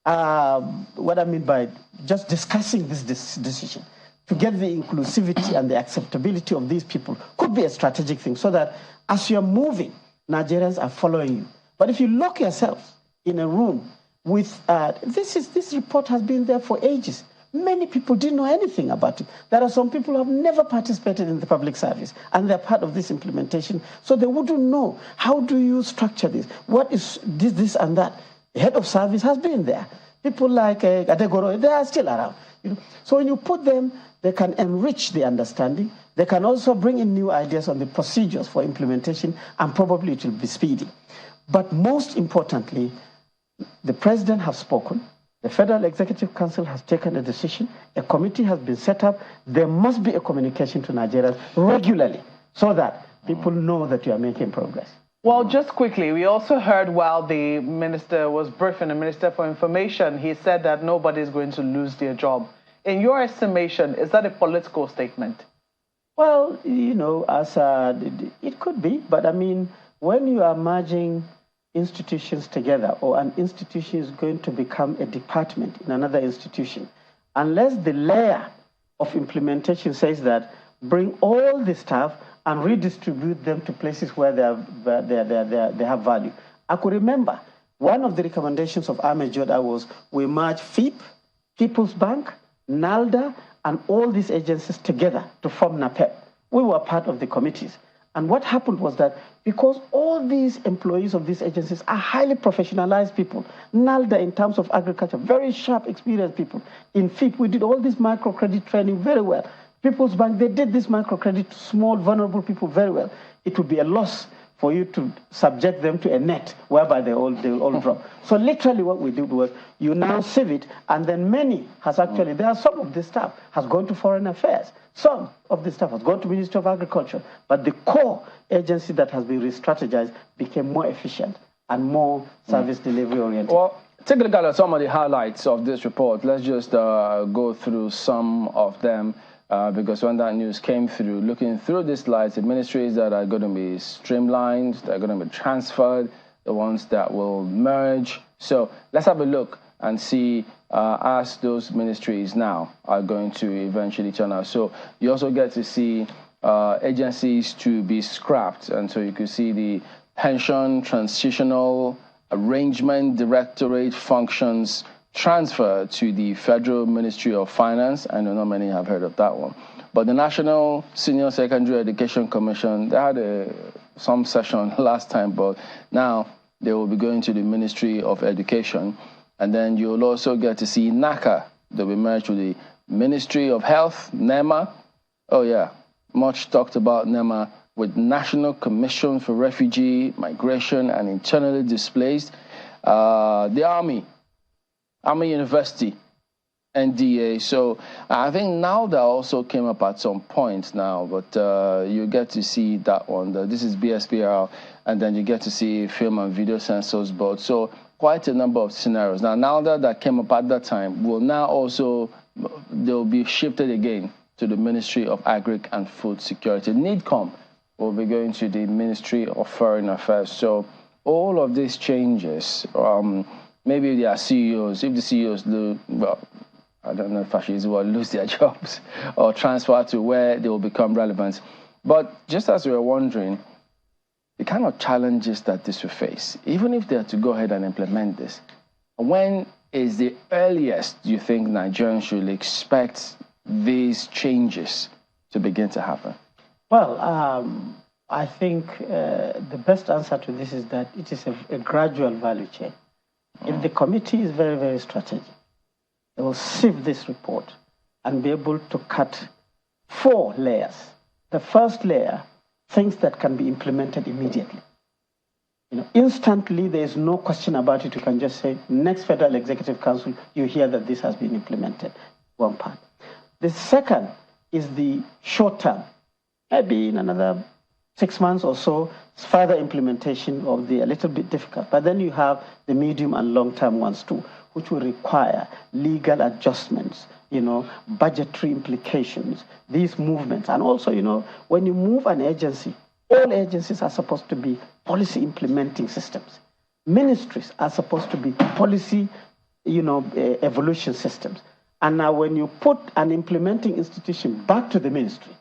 what I mean by just discussing this decision, to get the inclusivity and the acceptability of these people could be a strategic thing, so that as you're moving, Nigerians are following you. But if you lock yourselves in a room with, this report has been there for ages. Many people didn't know anything about it. There are some people who have never participated in the public service, and they're part of this implementation, so they wouldn't know. How do you structure this? What is this and that? The head of service has been there. People like Akeredolu, they are still around. You know? So when you put them, they can enrich the understanding. They can also bring in new ideas on the procedures for implementation, and probably it will be speedy. But most importantly, the president has spoken. The Federal Executive Council has taken a decision. A committee has been set up. There must be a communication to Nigerians regularly so that people know that you are making progress. Well, just quickly, we also heard while the minister was briefing, the Minister for Information, he said that nobody is going to lose their job. In your estimation, is that a political statement? Well, you know, it could be, but I mean, when you are merging institutions together, or an institution is going to become a department in another institution, unless the layer of implementation says that bring all the staff and redistribute them to places where they have value. I could remember one of the recommendations of Ahmed Joda was we merge FIP, People's Bank, NALDA, and all these agencies together to form NAPEP. We were part of the committees. And what happened was that because all these employees of these agencies are highly professionalized people, NALDA in terms of agriculture, very sharp, experienced people. In FIP, we did all this microcredit training very well. People's Bank, they did this microcredit to small, vulnerable people very well. It would be a loss for you to subject them to a net whereby they all drop. So literally what we did was you now sieve it, and then many has actually, there are some of the staff has gone to Foreign Affairs. Some of the staff has gone to Ministry of Agriculture. But the core agency that has been re-strategized became more efficient and more service delivery oriented. Well, take a look at some of the highlights of this report. Let's just go through some of them. Because when that news came through, looking through these slides, the ministries that are going to be streamlined, that are going to be transferred, the ones that will merge. So let's have a look and see as those ministries now are going to eventually turn out. So you also get to see agencies to be scrapped. And so you could see the Pension Transitional Arrangement Directorate functions transfer to the Federal Ministry of Finance. I know not many have heard of that one. But the National Senior Secondary Education Commission, they had some session last time, but now they will be going to the Ministry of Education. And then you'll also get to see NACA. They'll be merged with the Ministry of Health, NEMA. Oh yeah, much talked about NEMA, with National Commission for Refugee, Migration and Internally Displaced. The Army University, NDA. So I think now that also came up at some point now, but you get to see that one. This is BSPR, and then you get to see Film and Video Censors Board. So quite a number of scenarios. Now that came up at that time will now also, they'll be shifted again to the Ministry of Agri and Food Security. NIDCOM will be going to the Ministry of Foreign Affairs. So all of these changes, maybe they are CEOs. If the CEOs do, well, I don't know if I should use the word lose their jobs or transfer to where they will become relevant. But just as we were wondering, the kind of challenges that this will face, even if they are to go ahead and implement this, when is the earliest you think Nigerians should expect these changes to begin to happen? Well, I think the best answer to this is that it is a gradual value chain. If the committee is very, very strategic, they will sieve this report and be able to cut 4 layers. The first layer, things that can be implemented immediately. Instantly, there is no question about it. You can just say, next Federal Executive Council, you hear that this has been implemented. One part. The second is the short term. Maybe in another 6 months or so, further implementation of a little bit difficult. But then you have the medium and long-term ones too, which will require legal adjustments, budgetary implications, these movements. And also, when you move an agency, all agencies are supposed to be policy implementing systems. Ministries are supposed to be policy, evolution systems. And now when you put an implementing institution back to the ministry,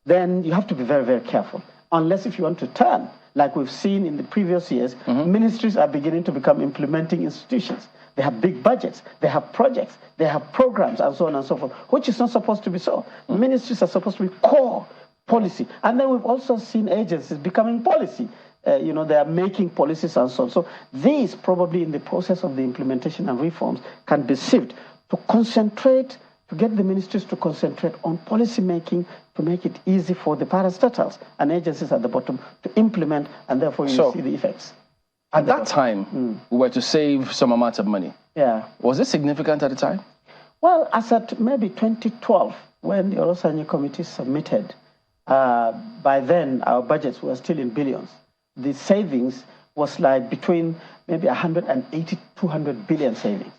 then you have to be very, very careful. Unless if you want to turn, like we've seen in the previous years, ministries are beginning to become implementing institutions. They have big budgets, they have projects, they have programs, and so on and so forth, which is not supposed to be so. Ministries are supposed to be core policy. And then we've also seen agencies becoming policy. They are making policies and so on. So these probably in the process of the implementation and reforms can be sieved to concentrate, to get the ministries to concentrate on policy making, to make it easy for the parastatals and agencies at the bottom to implement, and therefore you see the effects. At that time, we were to save some amount of money. Yeah. Was it significant at the time? Well, as at maybe 2012, when the Orosanye Committee submitted, by then our budgets were still in billions. The savings was like between maybe 180, 200 billion savings,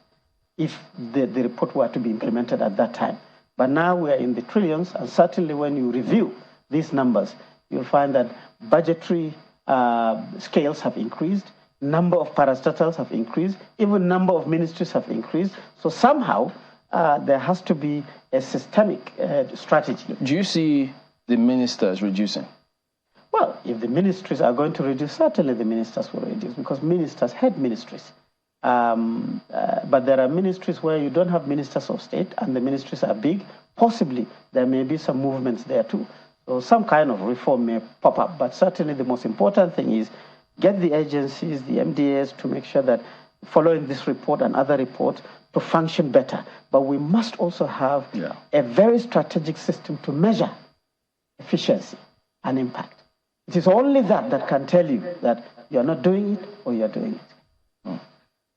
if the report were to be implemented at that time. But now we are in the trillions, and certainly when you review these numbers, you'll find that budgetary scales have increased, number of parastatals have increased, even number of ministries have increased. So somehow there has to be a systemic strategy. Do you see the ministers reducing? Well, if the ministries are going to reduce, certainly the ministers will reduce, because ministers head ministries. But there are ministries where you don't have ministers of state and the ministries are big. Possibly there may be some movements there too. So some kind of reform may pop up. But certainly the most important thing is get the agencies, the MDAs, to make sure that following this report and other reports to function better. But we must also have a very strategic system to measure efficiency and impact. It is only that can tell you that you're not doing it or you're doing it.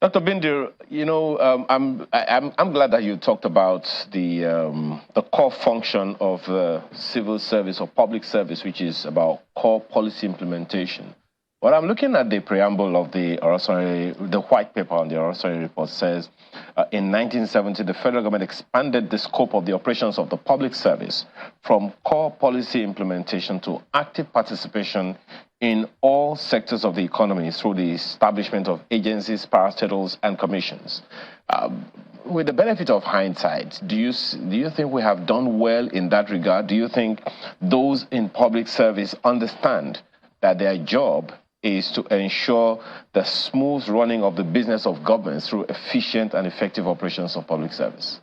Dr. Bindir, I'm glad that you talked about the core function of civil service or public service, which is about core policy implementation. But I'm looking at the preamble of the white paper on the Orosanye report says, in 1970, the federal government expanded the scope of the operations of the public service from core policy implementation to active participation in all sectors of the economy through the establishment of agencies, parastatals, and commissions. With the benefit of hindsight, do you think we have done well in that regard? Do you think those in public service understand that their job is to ensure the smooth running of the business of government through efficient and effective operations of public service?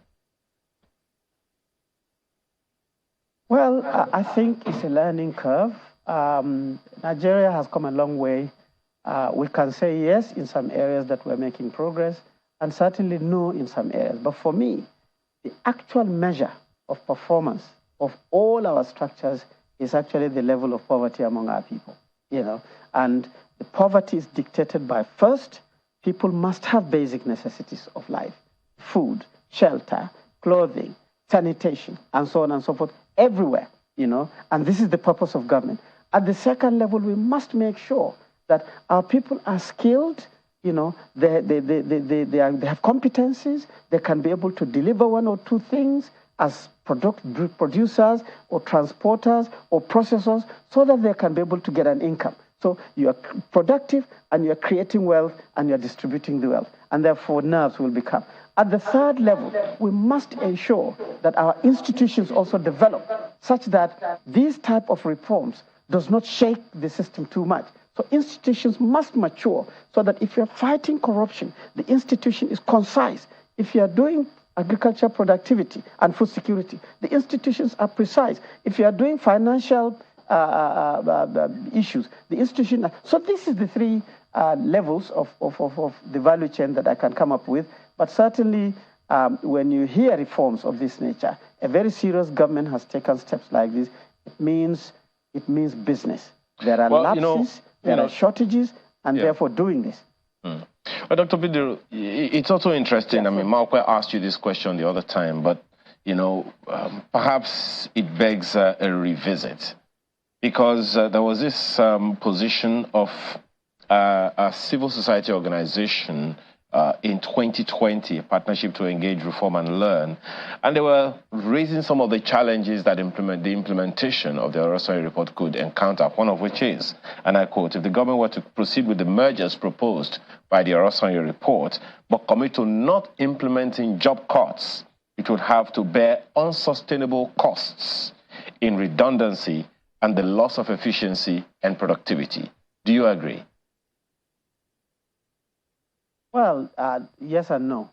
Well, I think it's a learning curve. Nigeria has come a long way. We can say yes in some areas that we're making progress, and certainly no in some areas. But for me, the actual measure of performance of all our structures is actually the level of poverty among our people. And the poverty is dictated by, first, people must have basic necessities of life: food, shelter, clothing, sanitation, and so on and so forth, everywhere, and this is the purpose of government. At the second level, we must make sure that our people are skilled, they have competencies, they can be able to deliver one or two things as producers or transporters or processors, so that they can be able to get an income. So you are productive and you are creating wealth and you are distributing the wealth, and therefore nerves will become. At the third level, we must ensure that our institutions also develop such that these type of reforms does not shake the system too much. So institutions must mature so that if you're fighting corruption, the institution is concise. If you are doing agriculture productivity and food security, the institutions are precise. If you are doing financial issues. The institution. So this is the three levels of the value chain that I can come up with. But certainly, when you hear reforms of this nature, a very serious government has taken steps like this. It means business. There are lapses, there are shortages, and therefore doing this. Well, Dr. Bidiru, it's also interesting. I mean, Malcolm asked you this question the other time, but, perhaps it begs a revisit. Because there was this position of a civil society organization in 2020, a partnership to engage, reform, and learn. And they were raising some of the challenges that the implementation of the Orosanye report could encounter, one of which is, and I quote, if the government were to proceed with the mergers proposed by the Orosanye report, but commit to not implementing job cuts, it would have to bear unsustainable costs in redundancy and the loss of efficiency and productivity. Do you agree? Well, yes and no.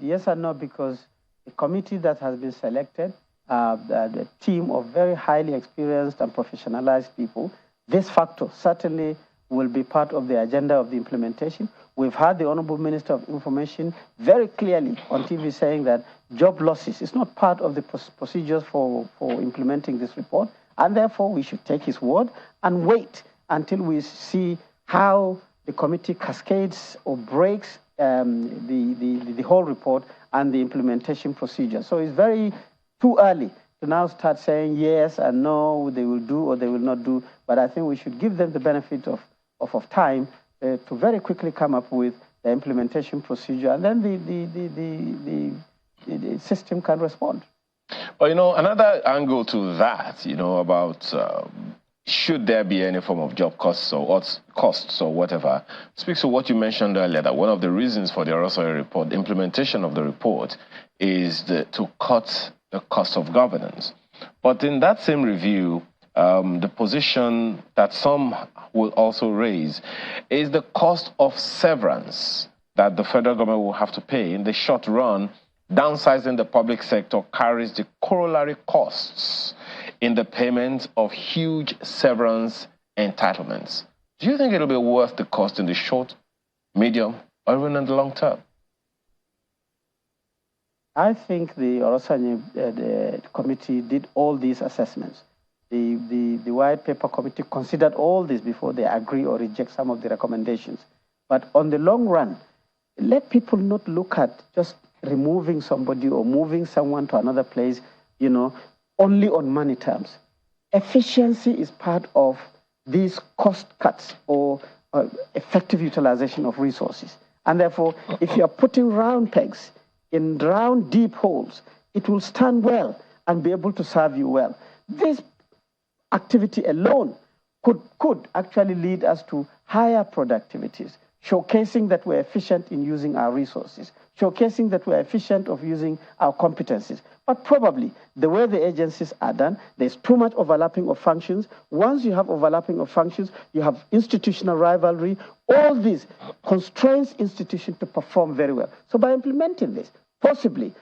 Yes and no because the committee that has been selected, the team of very highly experienced and professionalized people, this factor certainly will be part of the agenda of the implementation. We've had the Honorable Minister of Information very clearly on TV saying that job losses is not part of the procedures for implementing this report, and therefore we should take his word and wait until we see how the committee cascades or breaks the whole report and the implementation procedure. So it's very too early to now start saying yes and no, they will do or they will not do. But I think we should give them the benefit of time to very quickly come up with the implementation procedure, and then the system can respond. Well, another angle to that, about should there be any form of job costs or whatever, speaks to what you mentioned earlier, that one of the reasons for the Orosanye report, the implementation of the report, is to cut the cost of governance. But in that same review, the position that some will also raise is the cost of severance that the federal government will have to pay. In the short run, downsizing the public sector carries the corollary costs in the payment of huge severance entitlements. Do you think it'll be worth the cost in the short, medium, or even in the long term? I think the Orosanye the committee did all these assessments. The White Paper Committee considered all this before they agree or reject some of the recommendations. But on the long run, let people not look at just removing somebody or moving someone to another place, only on money terms. Efficiency is part of these cost cuts or effective utilization of resources. And therefore, if you are putting round pegs in round deep holes, it will stand well and be able to serve you well. This activity alone could actually lead us to higher productivities, showcasing that we're efficient in using our resources, showcasing that we're efficient of using our competencies. But probably the way the agencies are done, there's too much overlapping of functions. Once you have overlapping of functions, you have institutional rivalry. All this constrains institutions to perform very well. So by implementing this, possibly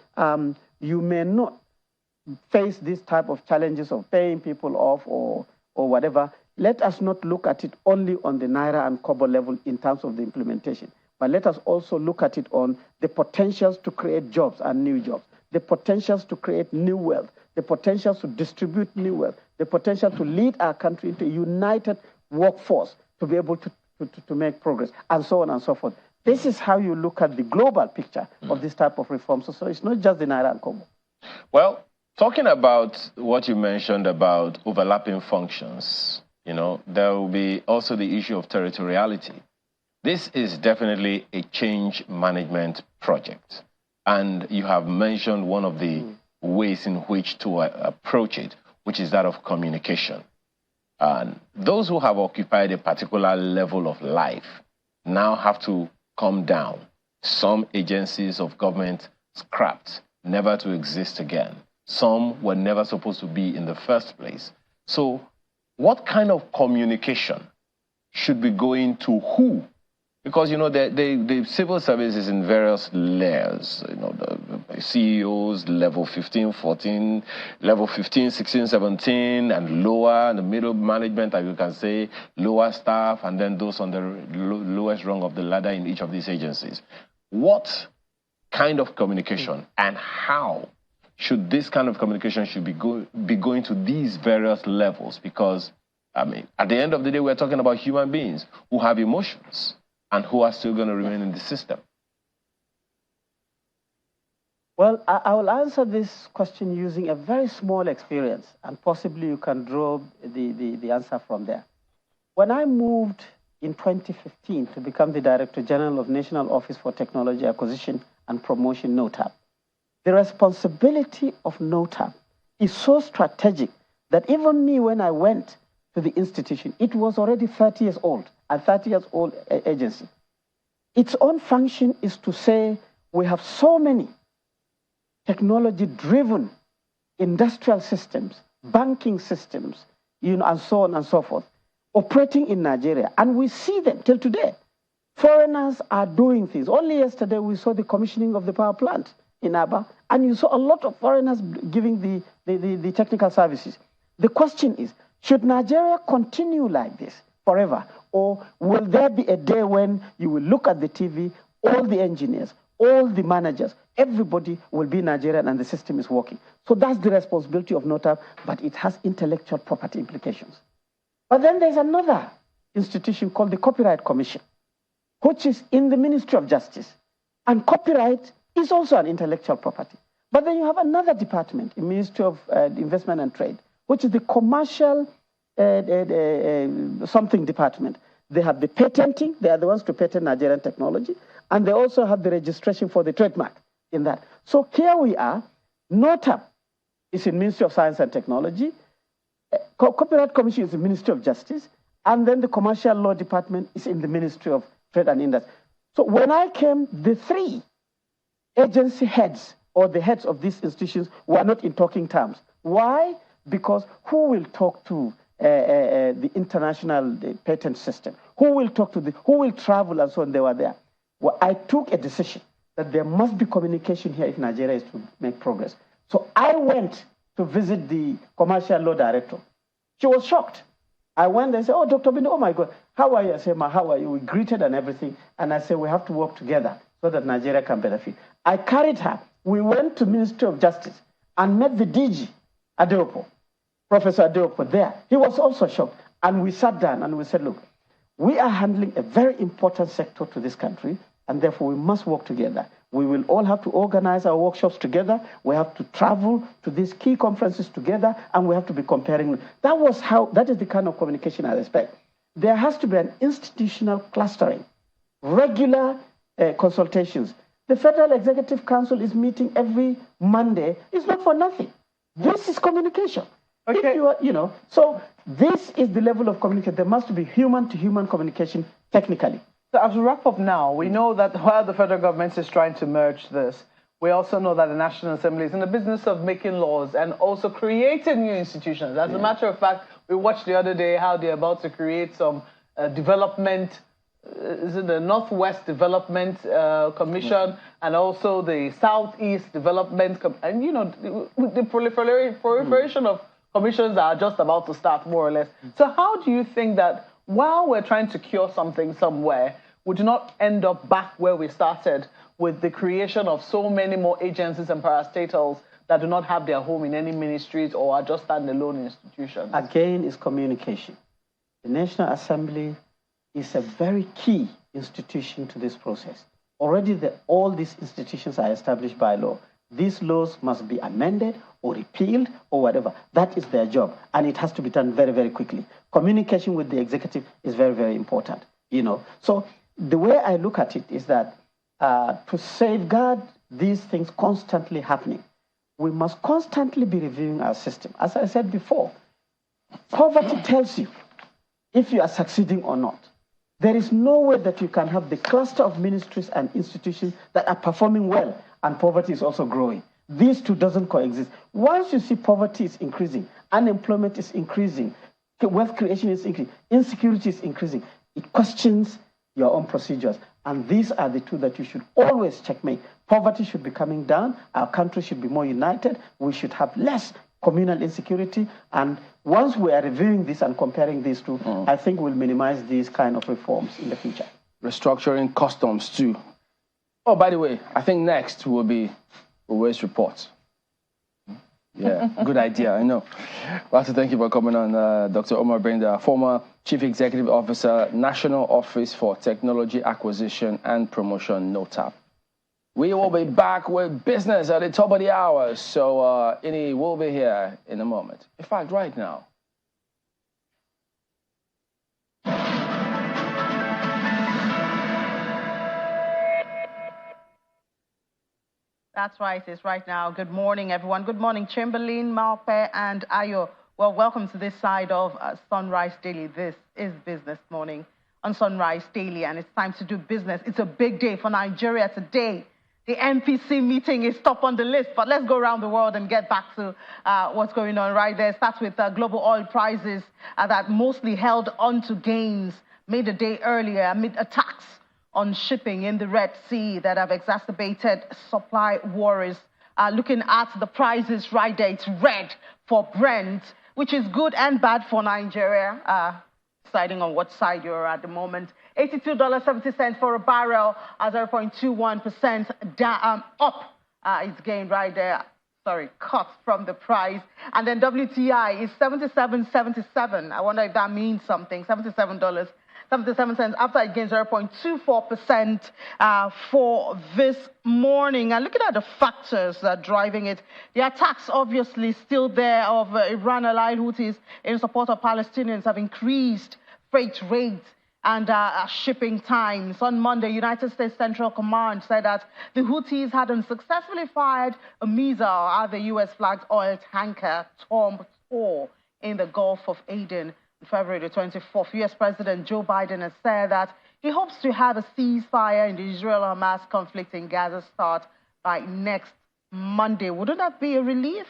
you may not face this type of challenges of paying people off or whatever. Let us not look at it only on the Naira and Kobo level in terms of the implementation, but let us also look at it on the potentials to create jobs and new jobs, the potentials to create new wealth, the potentials to distribute new wealth, the potential to lead our country into a united workforce to be able to make progress, and so on and so forth. This is how you look at the global picture of this type of reform. So it's not just the Naira and Kobo. Well, talking about what you mentioned about overlapping functions, there will be also the issue of territoriality. This is definitely a change management project. And you have mentioned one of the ways in which to approach it, which is that of communication. And those who have occupied a particular level of life now have to come down. Some agencies of government scrapped, never to exist again. Some were never supposed to be in the first place. So what kind of communication should be going to who Because, the civil service is in various layers, the CEOs, level 15, 14, level 15, 16, 17, and lower, and the middle management, as you can say, lower staff, and then those on the lowest rung of the ladder in each of these agencies. What kind of communication and how should this kind of communication be going to these various levels? Because, at the end of the day, we're talking about human beings who have emotions and who are still going to remain in the system. Well, I will answer this question using a very small experience, and possibly you can draw the answer from there. When I moved in 2015 to become the Director General of National Office for Technology Acquisition and Promotion, NOTAP, the responsibility of NOTAP is so strategic that even me, when I went to the institution, it was already 30 years old, a 30 years old agency. Its own function is to say we have so many technology-driven industrial systems, banking systems, and so on and so forth, operating in Nigeria. And we see them till today. Foreigners are doing things. Only yesterday we saw the commissioning of the power plant in Aba, and you saw a lot of foreigners giving the technical services. The question is, should Nigeria continue like this forever? Or will there be a day when you will look at the TV, all the engineers, all the managers, everybody will be Nigerian and the system is working? So that's the responsibility of NOTAP, but it has intellectual property implications. But then there's another institution called the Copyright Commission, which is in the Ministry of Justice. And copyright is also an intellectual property. But then you have another department in Ministry of Investment and Trade, which is the Commercial something department. They have the patenting, they are the ones to patent Nigerian technology, and they also have the registration for the trademark in that. So here we are, NOTAP is in Ministry of Science and Technology, Copyright Commission is the Ministry of Justice, and then the Commercial Law Department is in the Ministry of Trade and Industry. So when I came, the three agency heads or the heads of these institutions were not in talking terms. Why? Because who will talk to the international patent system? Who will talk to who will travel and so on? They were there. Well, I took a decision that there must be communication here if Nigeria is to make progress. So I went to visit the commercial law director. She was shocked. I went and said, oh, Dr. Bino, oh my God, how are you? I said, Ma, how are you? We greeted and everything. And I said, we have to work together so that Nigeria can benefit. I carried her. We went to Ministry of Justice and met the DG, Adeopo. Professor Adeopo there. He was also shocked. And we sat down and we said, look, we are handling a very important sector to this country, and therefore we must work together. We will all have to organize our workshops together. We have to travel to these key conferences together, and we have to be comparing. That is the kind of communication I expect. There has to be an institutional clustering, regular consultations. The Federal Executive Council is meeting every Monday. It's not for nothing. This is communication. Okay. So this is the level of communication. There must be human-to-human communication technically. So as we wrap up now, we know that while the federal government is trying to merge this, we also know that the National Assembly is in the business of making laws and also creating new institutions. As a matter of fact, we watched the other day how they're about to create some development, is it the Northwest Development Commission and also the Southeast Development, and the proliferation of commissions are just about to start, more or less. So how do you think that while we're trying to cure something somewhere, we do not end up back where we started with the creation of so many more agencies and parastatals that do not have their home in any ministries or are just standalone institutions? Again, is communication. The National Assembly is a very key institution to this process. Already all these institutions are established by law. These laws must be amended or repealed or whatever. That is their job, and it has to be done very, very quickly. Communication with the executive is very, very important. So the way I look at it is that to safeguard these things constantly happening, we must constantly be reviewing our system. As I said before, poverty tells you if you are succeeding or not. There is no way that you can have the cluster of ministries and institutions that are performing well and poverty is also growing. These two doesn't coexist. Once you see poverty is increasing, unemployment is increasing, wealth creation is increasing, insecurity is increasing, it questions your own procedures. And these are the two that you should always checkmate. Poverty should be coming down. Our country should be more united. We should have less communal insecurity. And once we are reviewing this and comparing these two, I think we'll minimize these kind of reforms in the future. Restructuring customs too. Oh, by the way, I think next will be Uwe's report. Yeah, good idea, I know. Well, to thank you for coming on, Dr. Omar Benda, former Chief Executive Officer, National Office for Technology Acquisition and Promotion, NOTAP. We will be back with business at the top of the hour, so Ini will be here in a moment. In fact, right now. That's right, it's right now. Good morning, everyone. Good morning, Chamberlain, Malpe, and Ayo. Well, welcome to this side of Sunrise Daily. This is Business Morning on Sunrise Daily, and it's time to do business. It's a big day for Nigeria today. The MPC meeting is top on the list, but let's go around the world and get back to what's going on right there. Starts with global oil prices that mostly held on to gains made a day earlier amid attacks on shipping in the Red Sea that have exacerbated supply worries. Looking at the prices right there, it's red for Brent, which is good and bad for Nigeria, deciding on what side you're at the moment. $82.70 for a barrel, 0.21% up. It's gained right there. Sorry, cut from the price. And then WTI is $77.77. I wonder if that means something. $77.77 after it gained 0.24% for this morning. And looking at the factors that are driving it, the attacks obviously still there of Iran-allied Houthis in support of Palestinians have increased freight rates and shipping times. On Monday, United States Central Command said that the Houthis had unsuccessfully fired a missile at the U.S.-flagged oil tanker Tom Thor in the Gulf of Aden. On February the 24th, U.S. President Joe Biden has said that he hopes to have a ceasefire in the Israel-Hamas conflict in Gaza start by next Monday. Wouldn't that be a relief?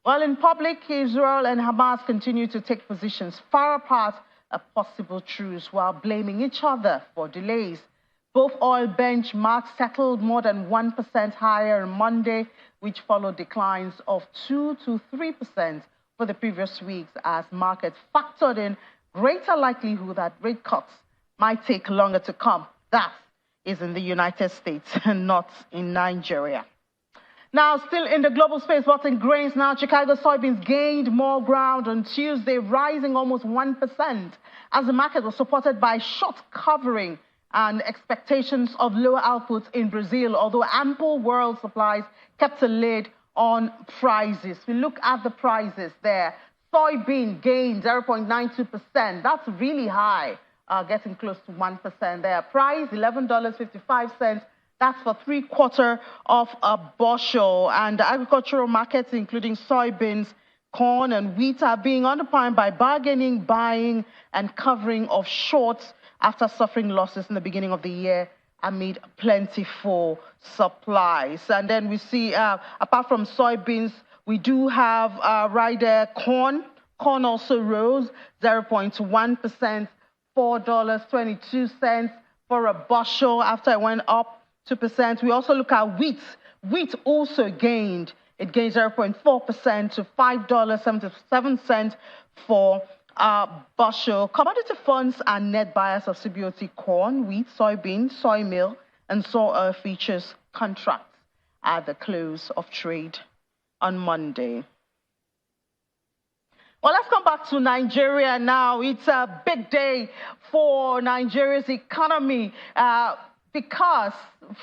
Well, in public, Israel and Hamas continue to take positions far apart a possible truce while blaming each other for delays. Both oil benchmarks settled more than 1% higher on Monday, which followed declines of 2 to 3% for the previous weeks as markets factored in greater likelihood that rate cuts might take longer to come. That is in the United States and not in Nigeria. Now, still in the global space, but in grains now, Chicago soybeans gained more ground on Tuesday, rising almost 1% as the market was supported by short covering and expectations of lower outputs in Brazil, although ample world supplies kept a lid on prices. We look at the prices there. Soybean gained 0.92%. That's really high, getting close to 1% there. Price, $11.55. That's for 3/4 of a bushel. And agricultural markets, including soybeans, corn, and wheat, are being underpinned by bargaining, buying, and covering of shorts after suffering losses in the beginning of the year amid plentiful supplies. And then we see, apart from soybeans, we do have right there corn. Corn also rose 0.1%, $4.22 for a bushel after it went up 2%. We also look at wheat. Wheat also gained. It gained 0.4% to $5.77 for a bushel. Commodity funds are net buyers of CBOT corn, wheat, soybean, soy meal, and soy futures contracts at the close of trade on Monday. Well, let's come back to Nigeria now. It's a big day for Nigeria's economy. Because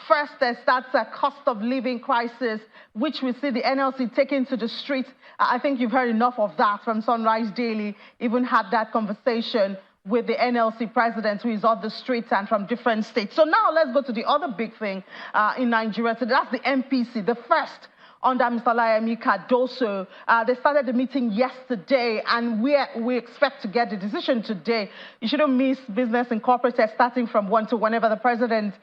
first there's that cost of living crisis, which we see the NLC taking to the streets. I think you've heard enough of that from Sunrise Daily. Even had that conversation with the NLC president who is on the streets and from different states. So now let's go to the other big thing in Nigeria. So that's the MPC, the first under Mr. Layemi Cardoso. They started the meeting yesterday, and we expect to get the decision today. You shouldn't miss Business Incorporated starting from 1 to whenever the president,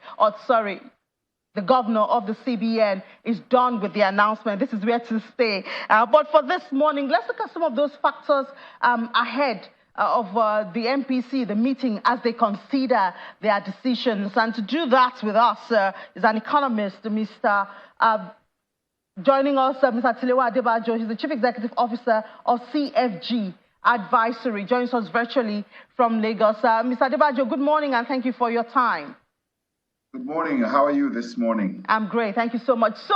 the governor of the CBN is done with the announcement. This is where to stay. But for this morning, let's look at some of those factors ahead the MPC, the meeting, as they consider their decisions. And to do that with us is an economist, Mr. Joining us, Mr. Tilewa Adebajo. He's the Chief Executive Officer of CFG Advisory. Joins us virtually from Lagos. Mr. Adebajo, good morning and thank you for your time. Good morning. How are you this morning? I'm great. Thank you so much. So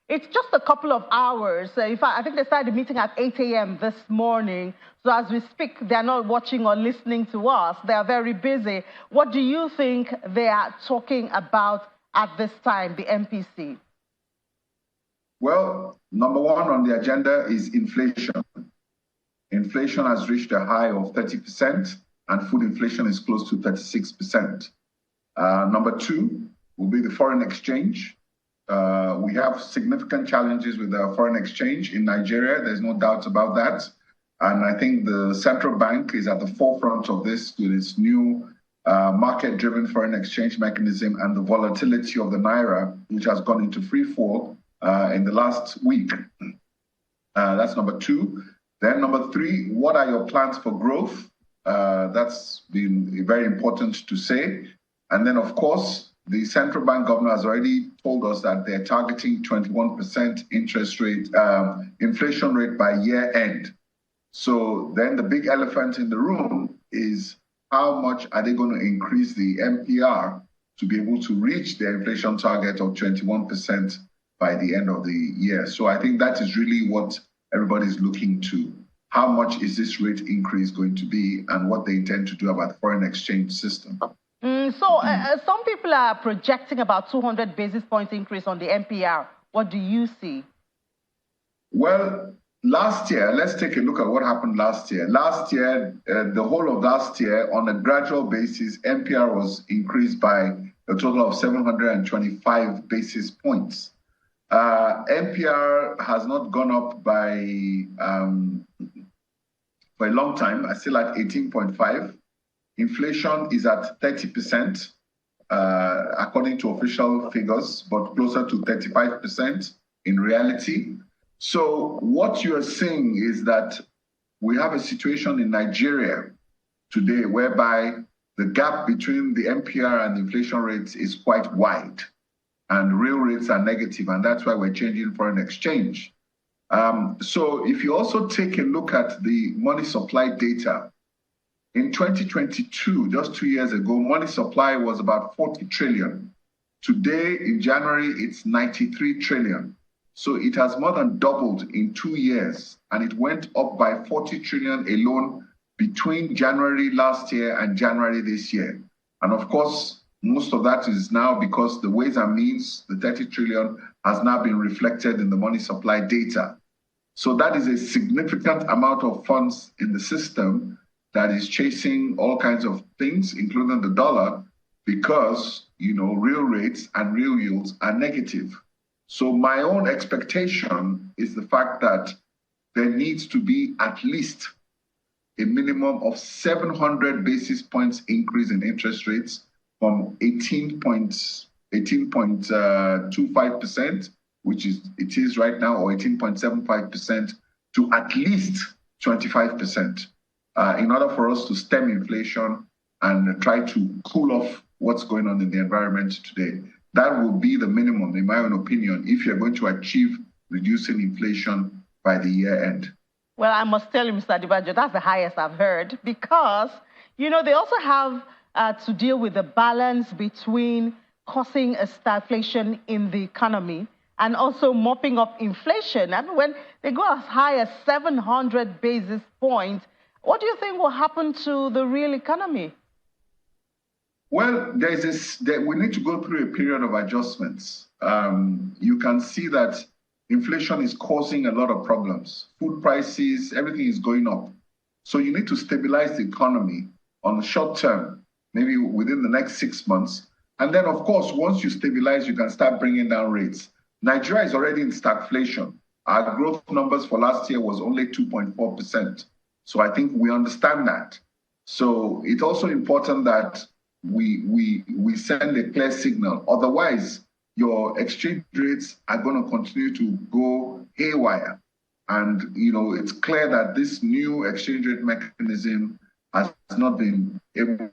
it's just a couple of hours. In fact, I think they started the meeting at 8 a.m. this morning. So as we speak, they're not watching or listening to us. They are very busy. What do you think they are talking about at this time, the MPC? Well, number one on the agenda is inflation. Inflation has reached a high of 30%, and food inflation is close to 36%. Number two will be the foreign exchange. We have significant challenges with our foreign exchange in Nigeria. There's no doubt about that. And I think the central bank is at the forefront of this with its new market-driven foreign exchange mechanism and the volatility of the Naira, which has gone into free fall in the last week. That's number two. Then number three, what are your plans for growth? That's been very important to say. And then, of course, the central bank governor has already told us that they're targeting 21% interest rate, inflation rate by year end. So then the big elephant in the room is how much are they going to increase the MPR to be able to reach their inflation target of 21% by the end of the year. So I think that is really what everybody's looking to. How much is this rate increase going to be and what they intend to do about the foreign exchange system? Some people are projecting about 200 basis points increase on the MPR. What do you see? Well, last year, let's take a look at what happened last year. Last year, the whole of last year, on a gradual basis, MPR was increased by a total of 725 basis points. MPR has not gone up by for a long time. It's still at 18.5. Inflation is at 30%, according to official figures, but closer to 35% in reality. So what you're seeing is that we have a situation in Nigeria today whereby the gap between the MPR and the inflation rates is quite wide, and real rates are negative, and that's why we're changing foreign exchange. So if you also take a look at the money supply data, in 2022, just 2 years ago, money supply was about 40 trillion. Today, in January, it's 93 trillion. So it has more than doubled in 2 years, and it went up by 40 trillion alone between January last year and January this year. And of course, most of that is now because the ways and means, the 30 trillion, has now been reflected in the money supply data. So that is a significant amount of funds in the system that is chasing all kinds of things, including the dollar, because, you know, real rates and real yields are negative. So my own expectation is the fact that there needs to be at least a minimum of 700 basis points increase in interest rates from 18.25%, which is it is right now, or 18.75%, to at least 25%, in order for us to stem inflation and try to cool off what's going on in the environment today. That will be the minimum, in my own opinion, if you're going to achieve reducing inflation by the year end. Well, I must tell you, Mr. Adebajo, that's the highest I've heard, because, you know, they also have to deal with the balance between causing a stagflation in the economy and also mopping up inflation. And when they go as high as 700 basis points, what do you think will happen to the real economy? Well, we need to go through a period of adjustments. You can see that inflation is causing a lot of problems. Food prices, everything is going up. So you need to stabilize the economy on the short term, maybe within the next 6 months. And then, of course, once you stabilize, you can start bringing down rates. Nigeria is already in stagflation. Our growth numbers for last year was only 2.4%. So I think we understand that. So it's also important that we send a clear signal. Otherwise, your exchange rates are going to continue to go haywire. And, it's clear that this new exchange rate mechanism has not been able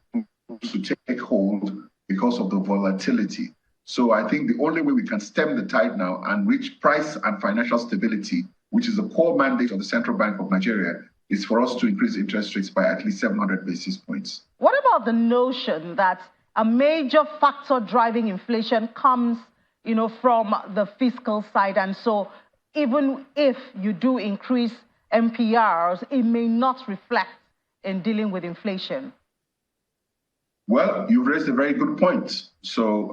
to take hold because of the volatility. So I think the only way we can stem the tide now and reach price and financial stability, which is the core mandate of the Central Bank of Nigeria, is for us to increase interest rates by at least 700 basis points. What about the notion that a major factor driving inflation comes, from the fiscal side? And so even if you do increase MPRs, it may not reflect in dealing with inflation. Well, you've raised a very good point. So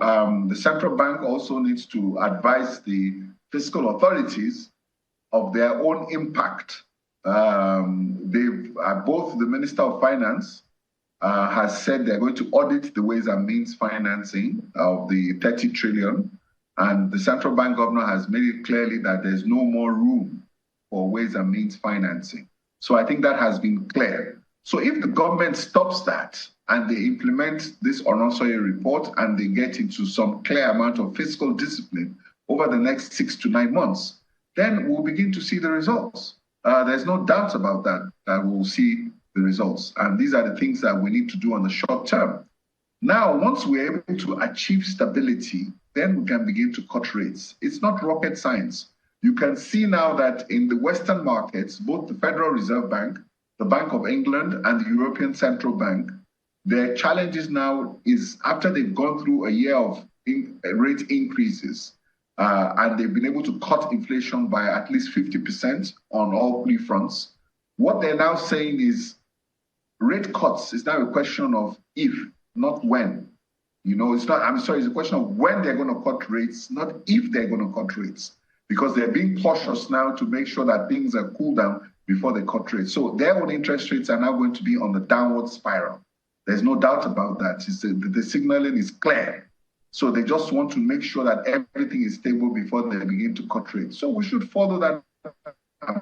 the central bank also needs to advise the fiscal authorities of their own impact. Both the Minister of Finance has said they're going to audit the ways and means financing of the 30 trillion. And the central bank governor has made it clearly that there's no more room for ways and means financing. So I think that has been clear. So if the government stops that and they implement this Oronsoye report and they get into some clear amount of fiscal discipline over the next 6 to 9 months, then we'll begin to see the results. There's no doubt about that we'll see the results. And these are the things that we need to do on the short term. Now, once we're able to achieve stability, then we can begin to cut rates. It's not rocket science. You can see now that in the Western markets, both the Federal Reserve Bank, the Bank of England, and the European Central Bank, their challenges now is after they've gone through a year of rate increases, and they've been able to cut inflation by at least 50% on all three fronts. What they're now saying is rate cuts is now a question of if, not when. It's a question of when they're going to cut rates, not if they're going to cut rates, because they're being cautious now to make sure that things are cooled down before they cut rates. So their own interest rates are now going to be on the downward spiral. There's no doubt about that. The signaling is clear. So they just want to make sure that everything is stable before they begin to cut rates. So we should follow that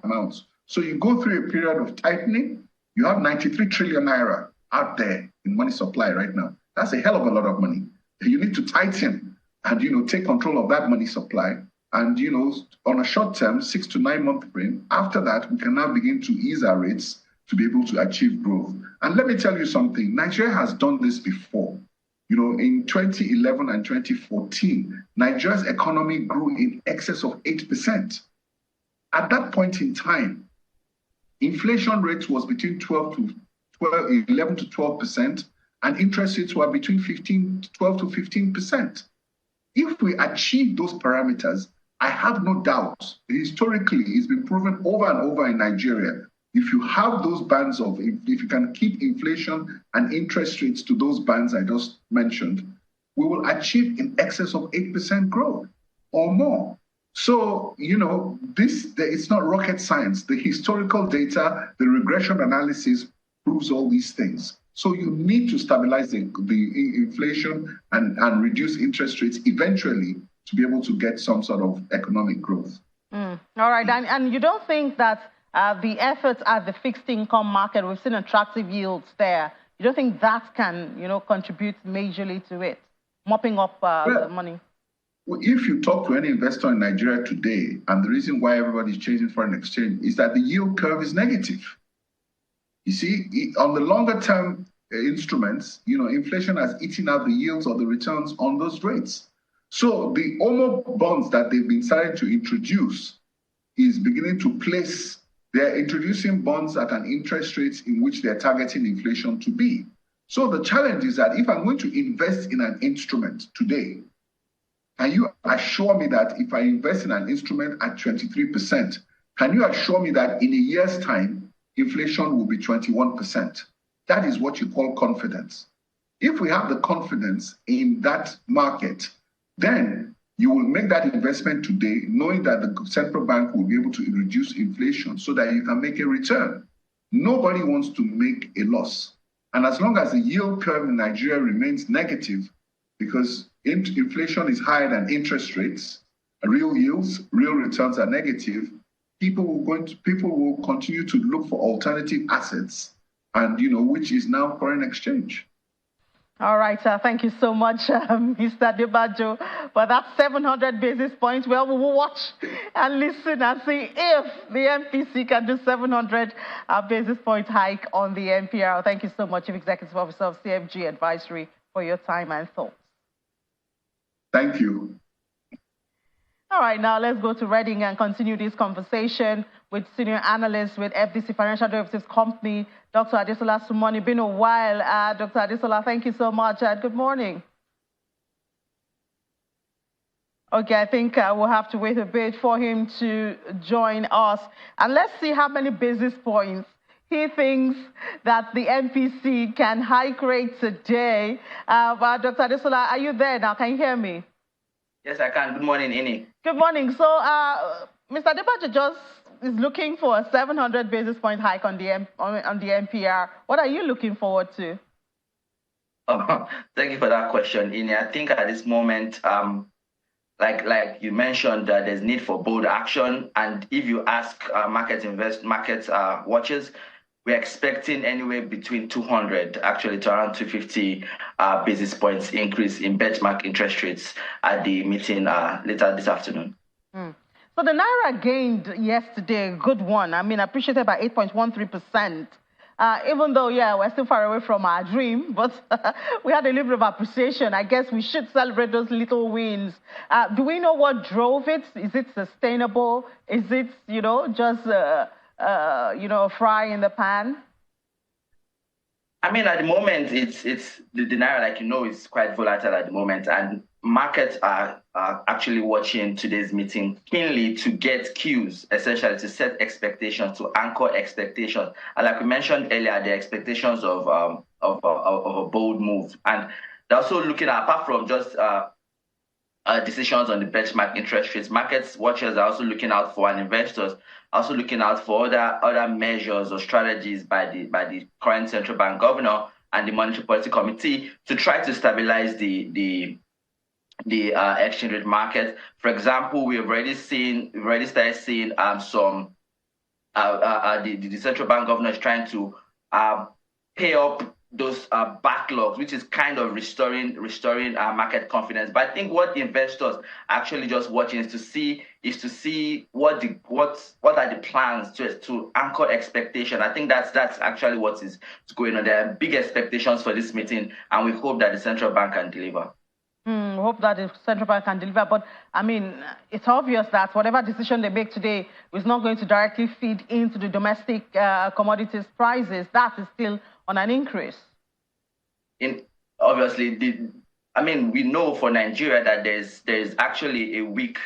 amount. So you go through a period of tightening. You have 93 trillion naira out there in money supply right now. That's a hell of a lot of money. You need to tighten and, take control of that money supply. And, on a short term, 6 to 9 month frame, after that, we can now begin to ease our rates to be able to achieve growth. And let me tell you something, Nigeria has done this before. In 2011 and 2014, Nigeria's economy grew in excess of 8%. At that point in time, inflation rates was between 11 to 12%, and interest rates were between 12 to 15%. If we achieve those parameters, I have no doubt, historically, it's been proven over and over in Nigeria. If you have those bands if you can keep inflation and interest rates to those bands I just mentioned, we will achieve in excess of 8% growth or more. So, it's not rocket science. The historical data, the regression analysis proves all these things. So you need to stabilize the inflation and reduce interest rates eventually to be able to get some sort of economic growth. All right. And you don't think that the efforts at the fixed income market, we've seen attractive yields there. You don't think that can, contribute majorly to it, mopping up the money? Well, if you talk to any investor in Nigeria today, and the reason why everybody's changing foreign exchange is that the yield curve is negative. You see, on the longer term instruments, inflation has eaten out the yields or the returns on those rates. So the OMO bonds that they've been starting to introduce is beginning to place, they're introducing bonds at an interest rate in which they're targeting inflation to be. So the challenge is that if I'm going to invest in an instrument today, can you assure me that if I invest in an instrument at 23%, can you assure me that in a year's time, inflation will be 21%? That is what you call confidence. If we have the confidence in that market, then you will make that investment today, knowing that the central bank will be able to reduce inflation so that you can make a return. Nobody wants to make a loss. And as long as the yield curve in Nigeria remains negative, because inflation is higher than interest rates, real yields, real returns are negative, people will continue to look for alternative assets, and which is now foreign exchange. All right, thank you so much, Mr. Debajo, for that 700 basis points. Well, we will watch and listen and see if the MPC can do 700 basis point hike on the NPR. Thank you so much, Chief Executive Officer of CFG Advisory, for your time and thoughts. Thank you. All right, now let's go to Reading and continue this conversation with senior analyst with FDC Financial Derivatives Company, Dr. Adesola Sumoni. Been a while, Dr. Adesola. Thank you so much. Good morning. Okay, I think we'll have to wait a bit for him to join us. And let's see how many basis points he thinks that the MPC can hike rate today. But Dr. Adesola, are you there now? Can you hear me? Yes, I can. Good morning, Ini. Good morning. So, Mr. Debajo just is looking for a 700 basis point hike on the NPR. What are you looking forward to? Thank you for that question, Ini. I think at this moment, like you mentioned, there's need for bold action. And if you ask market watchers, we're expecting anywhere between 200 actually to around 250 basis points increase in benchmark interest rates at the meeting later this afternoon. So the Naira gained yesterday, a good one. I mean, appreciated by 8.13%. Even though, yeah, we're still far away from our dream, but we had a little bit of appreciation. I guess we should celebrate those little wins. Do we know what drove it? Is it sustainable? Is it, just a fry in the pan? I mean, at the moment, it's the Naira, like is quite volatile at the moment, and markets are actually watching today's meeting keenly to get cues, essentially to set expectations, to anchor expectations. And like we mentioned earlier, the expectations of a bold move, and they're also looking at, apart from just decisions on the benchmark interest rates, markets watchers are also looking out for, and investors are also looking out for other measures or strategies by the current central bank governor and the Monetary Policy Committee to try to stabilize the exchange rate market. For example, we've already started seeing the central bank governor is trying to pay up those backlogs, which is kind of restoring market confidence. But I think what the investors actually just watching is to see what are the plans to anchor expectation. I think that's actually what is going on. There are big expectations for this meeting, and we hope that the central bank can deliver. We hope that the central bank can deliver. But, I mean, it's obvious that whatever decision they make today is not going to directly feed into the domestic commodities prices. That is still on an increase. Obviously, we know for Nigeria that there's actually a weak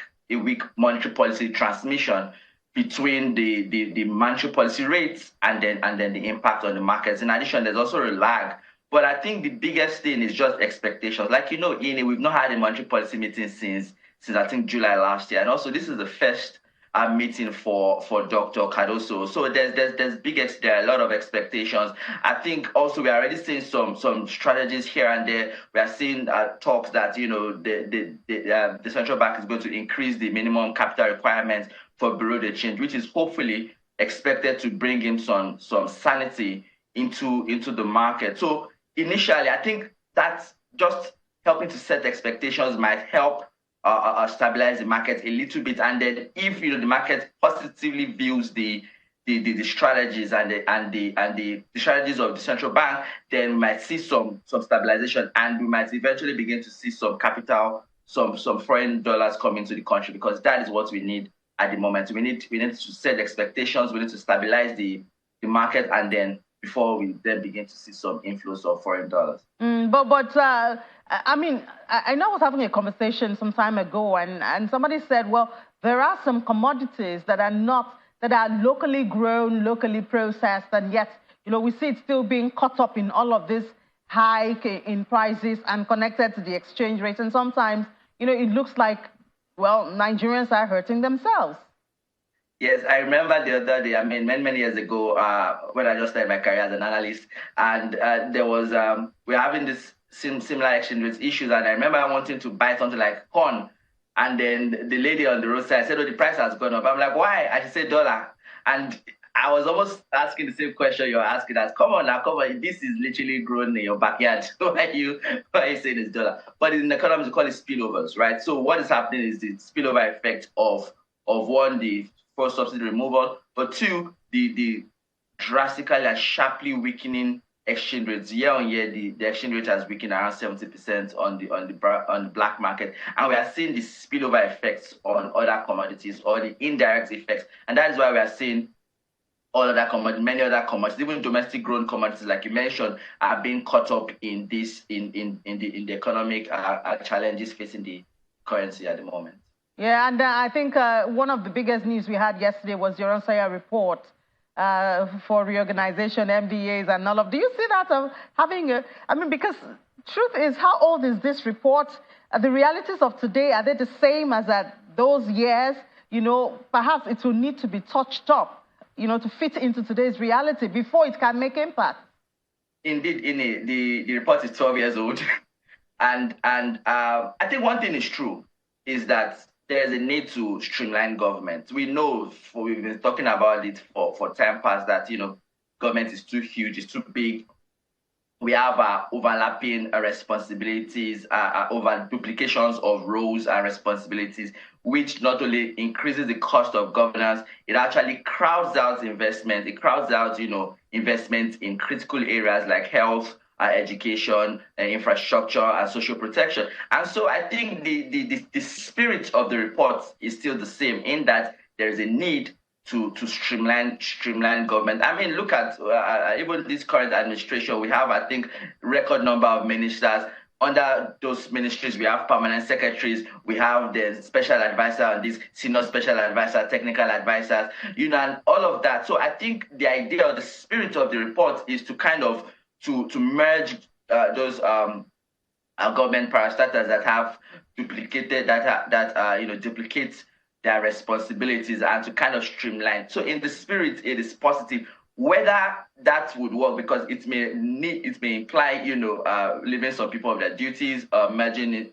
monetary policy transmission between the monetary policy rates and then the impact on the markets. In addition, there's also a lag. But I think the biggest thing is just expectations. Like, Ini, we've not had a monetary policy meeting since I think July last year. And also this is the first meeting for Dr. Cardoso. So there are a lot of expectations. I think also we are already seeing some strategies here and there. We are seeing talks that, the central bank is going to increase the minimum capital requirements for bureau de change, which is hopefully expected to bring in some sanity into the market. So initially, I think that's just helping to set expectations might help stabilize the market a little bit. And then if the market positively views the strategies and the strategies of the central bank, then we might see some stabilization, and we might eventually begin to see some capital, some foreign dollars come into the country, because that is what we need at the moment. We need to set expectations, we need to stabilize the market, and then before we then begin to see some inflows of foreign dollars. I mean, I know I was having a conversation some time ago, and somebody said, well, there are some commodities that are locally grown, locally processed, and yet, we see it still being caught up in all of this hike in prices and connected to the exchange rate. And sometimes, it looks like, well, Nigerians are hurting themselves. Yes, I remember the other day, many years ago, when I just started my career as an analyst, and there was, we're having this similar exchange rate issues, and I remember wanting to buy something like corn, and then the lady on the roadside said, oh, the price has gone up. I'm like, why? And she said, dollar. And I was almost asking the same question you're asking us. Come on now, come on. This is literally grown in your backyard. Why are you saying it's dollar? But in economics, we call it spillovers, right? So what is happening is the spillover effect of one, the first subsidy removal, but two, the drastically and sharply weakening exchange rates. Year on year, the exchange rate has weakened around 70% on the black market, and we are seeing the spillover effects on other commodities or the indirect effects, and that is why we are seeing all other commodities, many other commodities, even domestic grown commodities, like you mentioned, are being caught up in this in the economic challenges facing the currency at the moment. Yeah, and I think one of the biggest news we had yesterday was your Onsaya report for reorganization, MDAs, and all of. Do you see that having a? I mean, because truth is, how old is this report? The realities of today, are they the same as at those years? You know, perhaps it will need to be touched up, you know, to fit into today's reality before it can make impact. Indeed, the report is 12 years old, and I think one thing is true is that there's a need to streamline government. We know, we've been talking about it for time past, that, you know, government is too huge, it's too big. We have overlapping responsibilities, over duplications of roles and responsibilities, which not only increases the cost of governance, it actually crowds out investment. It crowds out, you know, investment in critical areas like health, education, infrastructure, and social protection. And so I think the spirit of the report is still the same, in that there is a need to streamline government. I mean, look at even this current administration. We have, I think, record number of ministers. Under those ministries, we have permanent secretaries. We have the special advisor and this senior special advisor, technical advisors, you know, and all of that. So I think the idea or the spirit of the report is to kind of to merge those government parastatals that have duplicated duplicate their responsibilities, and to kind of streamline. So in the spirit, it is positive. Whether that would work, because it may imply, you know, leaving some people of their duties, merging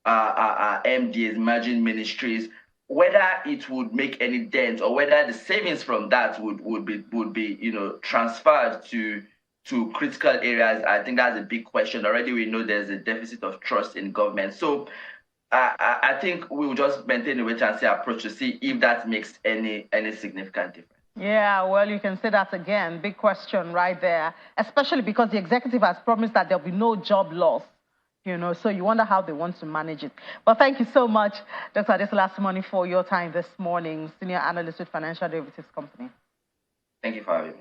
MDAs, merging ministries. Whether it would make any dent, or whether the savings from that would be you know, transferred to critical areas, I think that's a big question. Already we know there's a deficit of trust in government. So I think we will just maintain a wait-and-see approach to see if that makes any significant difference. Yeah, well, you can say that again. Big question right there, especially because the executive has promised that there'll be no job loss, you know, so you wonder how they want to manage it. But thank you so much, Dr. Adesola Asimoni, for your time this morning, Senior Analyst with Financial Derivatives Company. Thank you for having me.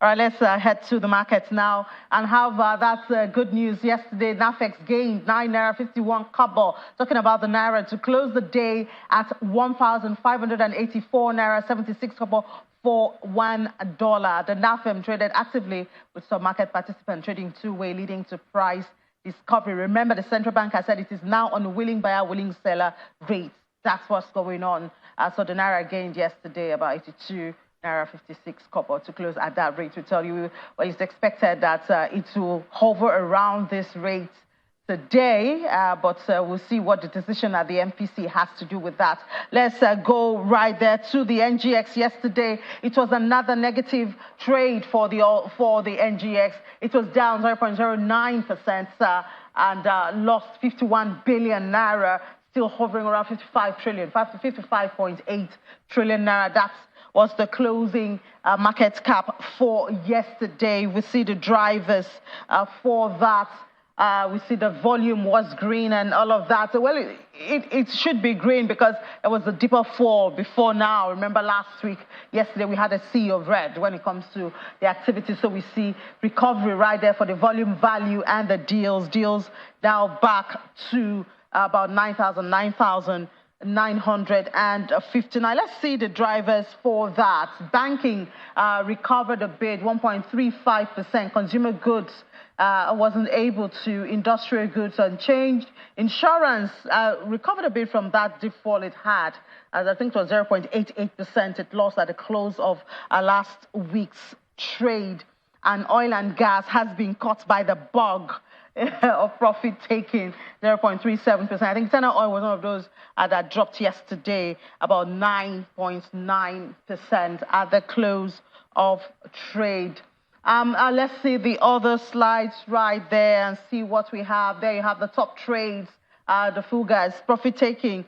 All right, let's head to the markets now and have that good news. Yesterday, NAFEX gained 9 naira 51 kobo. Talking about the naira to close the day at 1,584 naira 76 kobo for $1. The NAFEM traded actively with some market participants trading two-way, leading to price discovery. Remember, the central bank has said it is now on a willing buyer, willing seller rate. That's what's going on. So the naira gained yesterday about 82 naira 56 kobo to close at that rate. To tell you, well, it's expected that it will hover around this rate today, but we'll see what the decision at the MPC has to do with that. Let's go right there to the NGX. Yesterday, it was another negative trade for the NGX. It was down 0.09% and lost 51 billion naira, still hovering around 55 trillion, 55.8 trillion naira. That's was the closing market cap for yesterday. We see the drivers for that. We see the volume was green and all of that. So, well, it should be green because there was a deeper fall before now. Remember last week, yesterday, we had a sea of red when it comes to the activity. So we see recovery right there for the volume, value, and the deals. Deals now back to about 9,959. Let's see the drivers for that. Banking recovered a bit, 1.35%. Consumer goods wasn't able to. Industrial goods unchanged. Insurance recovered a bit from that dip fall it had, as I think it was 0.88%. It lost at the close of last week's trade. And oil and gas has been caught by the bug. of profit taking, 0.37%. I think Standard Oil was one of those that dropped yesterday, about 9.9% at the close of trade. Let's see the other slides right there and see what we have. There you have the top trades, the full guys, profit taking.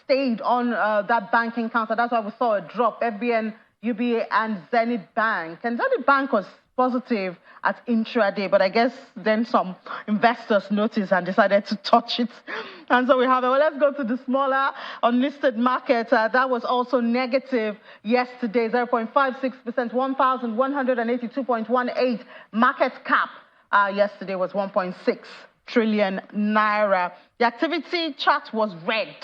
Stayed on that banking counter. That's why we saw a drop. FBN, UBA, and Zenith Bank. And Zenith Bank was positive at intraday, but I guess then some investors noticed and decided to touch it. And so we have it. Well, let's go to the smaller unlisted market. That was also negative yesterday, 0.56%, 1,182.18 market cap. Yesterday was 1.6 trillion naira. The activity chart was red.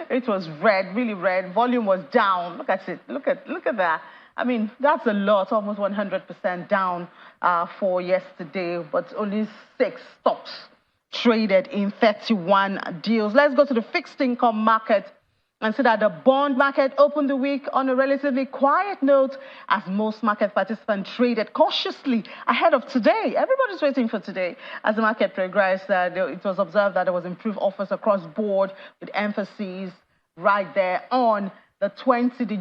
It was red, really red. Volume was down. Look at it. Look at that. I mean, that's a lot, almost 100% down for yesterday, but only 6 stocks traded in 31 deals. Let's go to the fixed income market and see that the bond market opened the week on a relatively quiet note as most market participants traded cautiously ahead of today. Everybody's waiting for today. As the market progressed, it was observed that there was improved offers across board with emphasis right there on the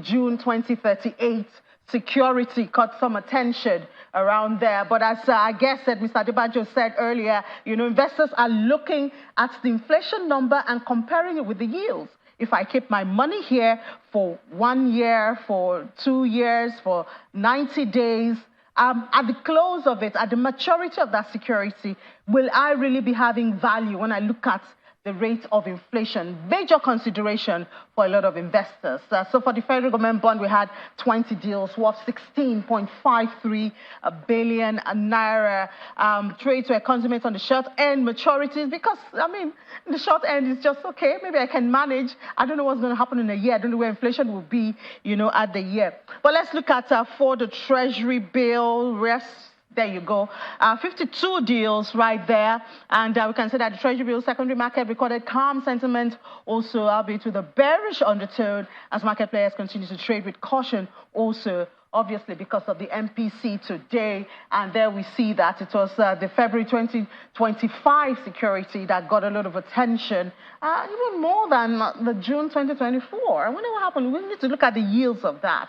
June 2038 security caught some attention around there. But as I guess that Mr. Adebayo said earlier, investors are looking at the inflation number and comparing it with the yields. If I keep my money here for 1 year, for 2 years, for 90 days, at the close of it, at the maturity of that security, will I really be having value when I look at the rate of inflation? Major consideration for a lot of investors. So for the federal government bond, we had 20 deals worth 16.53 billion naira. Trades were consummated on the short end maturities because, I mean, the short end is just, okay, maybe I can manage. I don't know what's going to happen in a year. I don't know where inflation will be, at the year. But let's look at for the Treasury bill, there you go. 52 deals right there. And we can say that the Treasury bill secondary market recorded calm sentiment, also albeit with a bearish undertone as market players continue to trade with caution, also obviously because of the MPC today. And there we see that it was the February 2025 security that got a lot of attention, even more than the June 2024. I wonder what happened. We need to look at the yields of that.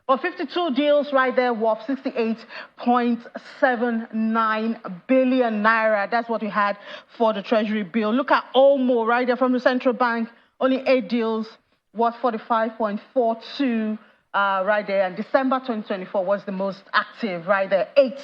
Well, 52 deals right there worth 68.79 billion naira. That's what we had for the Treasury bill. Look at OMO right there from the central bank. Only 8 deals worth 45.42 right there. And December 2024 was the most active right there. 8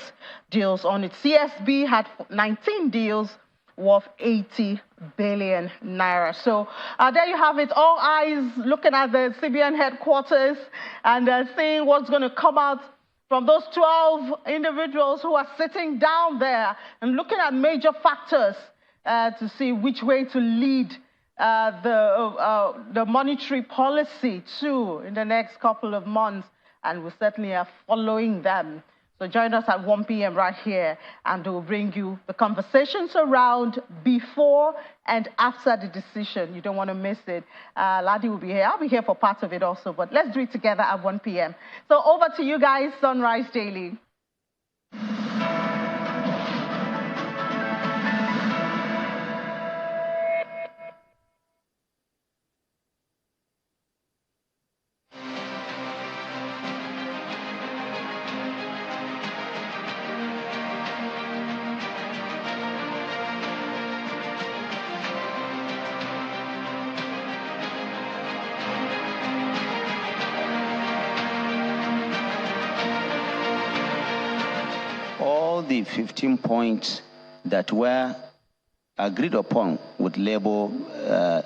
deals on it. CSB had 19 deals worth 80 billion naira. So there you have it. All eyes looking at the CBN headquarters and seeing what's going to come out from those 12 individuals who are sitting down there and looking at major factors to see which way to lead the monetary policy too in the next couple of months. And we certainly are following them. So join us at 1 p.m. right here, and we'll bring you the conversations around before and after the decision. You don't want to miss it. Ladi will be here. I'll be here for part of it also, but let's do it together at 1 p.m. So over to you guys, Sunrise Daily. The 15 points that were agreed upon with Labour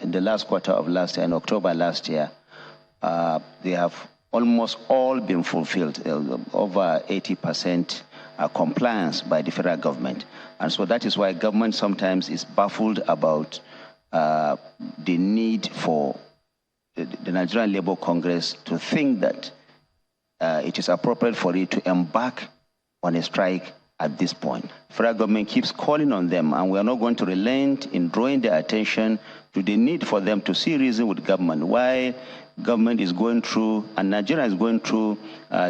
in the last quarter of last year, in October last year, they have almost all been fulfilled, over 80% compliance by the federal government. And so that is why government sometimes is baffled about the need for the Nigerian Labour Congress to think that it is appropriate for it to embark on a strike at this point. Federal government keeps calling on them, and we are not going to relent in drawing their attention to the need for them to see reason with government, why government is going through, and Nigeria is going through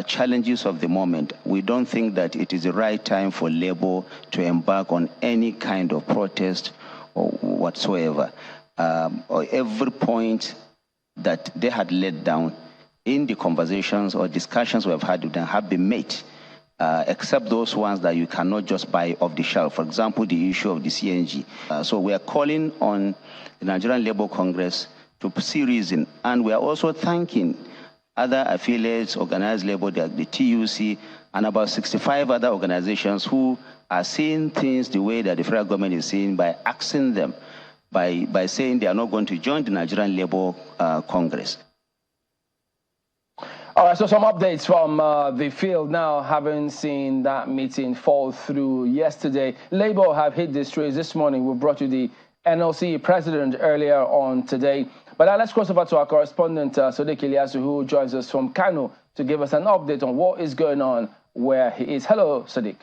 challenges of the moment, we don't think that it is the right time for Labour to embark on any kind of protest or whatsoever. Every point that they had laid down in the conversations or discussions we have had with them have been made, except those ones that you cannot just buy off the shelf. For example, the issue of the CNG. So we are calling on the Nigerian Labour Congress to see reason, and we are also thanking other affiliates, organized labor, the TUC, and about 65 other organizations who are seeing things the way that the federal government is seeing by asking them, by saying they are not going to join the Nigerian Labour Congress. All right, so some updates from the field now, having seen that meeting fall through yesterday. Labour have hit the streets this morning. We brought you the NLC president earlier on today. But now let's cross over to our correspondent, Sadiq Ilyasu, who joins us from Kano to give us an update on what is going on where he is. Hello, Sadiq.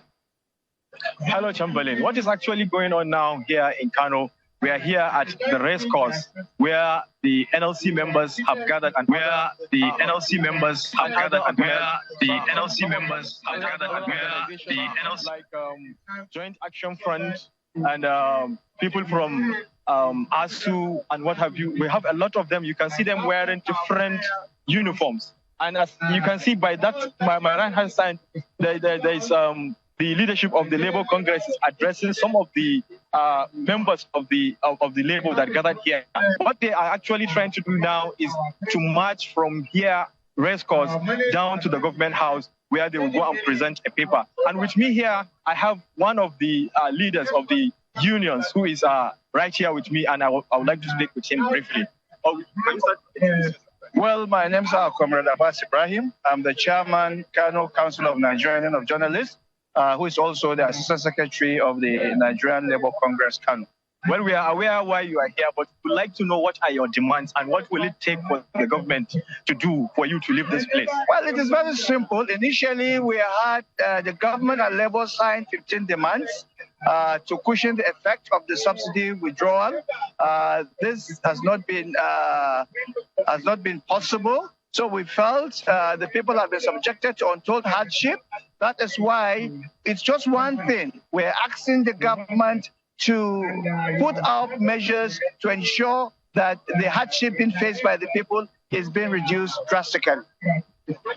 Hello, Chamberlain. What is actually going on now here in Kano? We are here at the race course where the NLC members have gathered and where the NLC members have gathered and where the NLC members have gathered and where the NLC like Joint Action Front and people from ASU and what have you. We have a lot of them. You can see them wearing different uniforms. And as you can see by that, my right-hand side, there is the leadership of the Labour Congress is addressing some of the members of the Labour that gathered here. What they are actually trying to do now is to march from here, race course, down to the government house, where they will go and present a paper. And with me here, I have one of the leaders of the unions who is right here with me, and I would like to speak with him briefly. Well, my name is Comrade Abbas Ibrahim. I'm the chairman, Kano Council of Nigerian Union of Journalists, who is also the assistant secretary of the Nigerian Labour Congress, Kano. Well, we are aware why you are here, but we'd like to know what are your demands and what will it take for the government to do for you to leave this place? Well, it is very simple. Initially, we had the government and Labour signed 15 demands to cushion the effect of the subsidy withdrawal. This has not been possible. So we felt the people have been subjected to untold hardship. That is why it's just one thing. We're asking the government to put out measures to ensure that the hardship being faced by the people is being reduced drastically.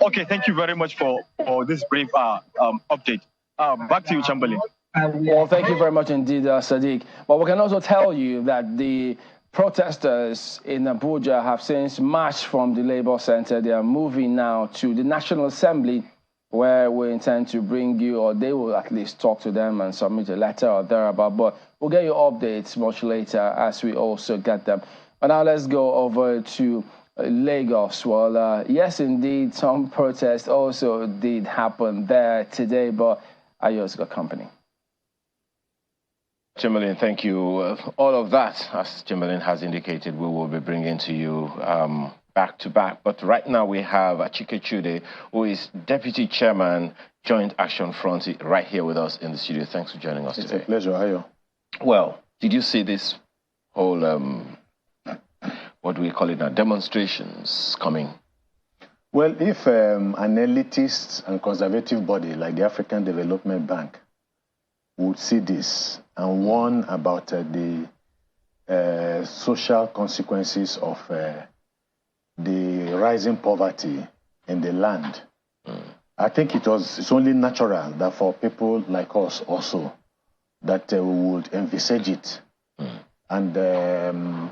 Okay, thank you very much for this brief update. Back to you, Chamberlain. Well, thank you very much indeed, Sadiq. But we can also tell you that the protesters in Abuja have since marched from the Labour Center. They are moving now to the National Assembly, where we intend to bring you, or they will at least talk to them and submit a letter or thereabout. But we'll get you updates much later as we also get them. But now let's go over to Lagos. Well, yes, indeed, some protests also did happen there today, but Ayo's got company. Chamberlain, thank you. All of that, as Chamberlain has indicated, we will be bringing to you back to back. But right now we have Akeredolu, who is Deputy Chairman, Joint Action Front, right here with us in the studio. Thanks for joining us today. It's a pleasure. How are you? Well, did you see this whole, what do we call it now, demonstrations coming? Well, if an elitist and conservative body like the African Development Bank would see this and warn about the social consequences of the rising poverty in the land, I think it's only natural that for people like us also that we would envisage it and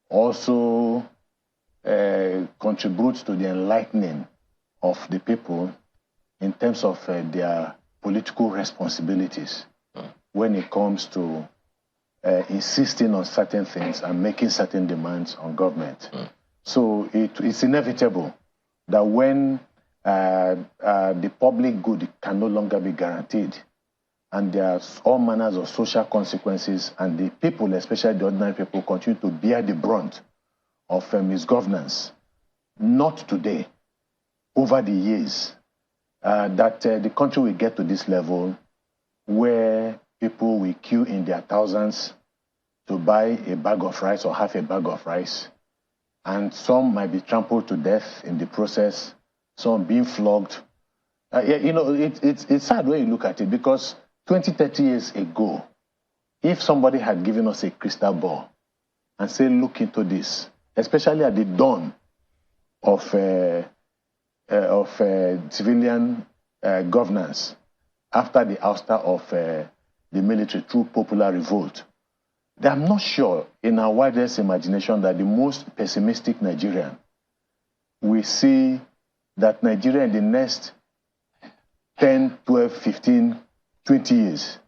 also contribute to the enlightening of the people in terms of their political responsibilities when it comes to insisting on certain things and making certain demands on government. So it's inevitable that when the public good can no longer be guaranteed and there's all manners of social consequences and the people, especially the ordinary people, continue to bear the brunt of misgovernance, not today, over the years, that the country will get to this level where people will queue in their thousands to buy a bag of rice or half a bag of rice and some might be trampled to death in the process, some being flogged. You know, it's sad when you look at it, because 20, 30 years ago, if somebody had given us a crystal ball and said, look into this, especially at the dawn of civilian governance after the ouster of the military through popular revolt, then I'm not sure in our widest imagination that the most pessimistic Nigerian will see that Nigeria in the next 10, 12, 15, 20 years,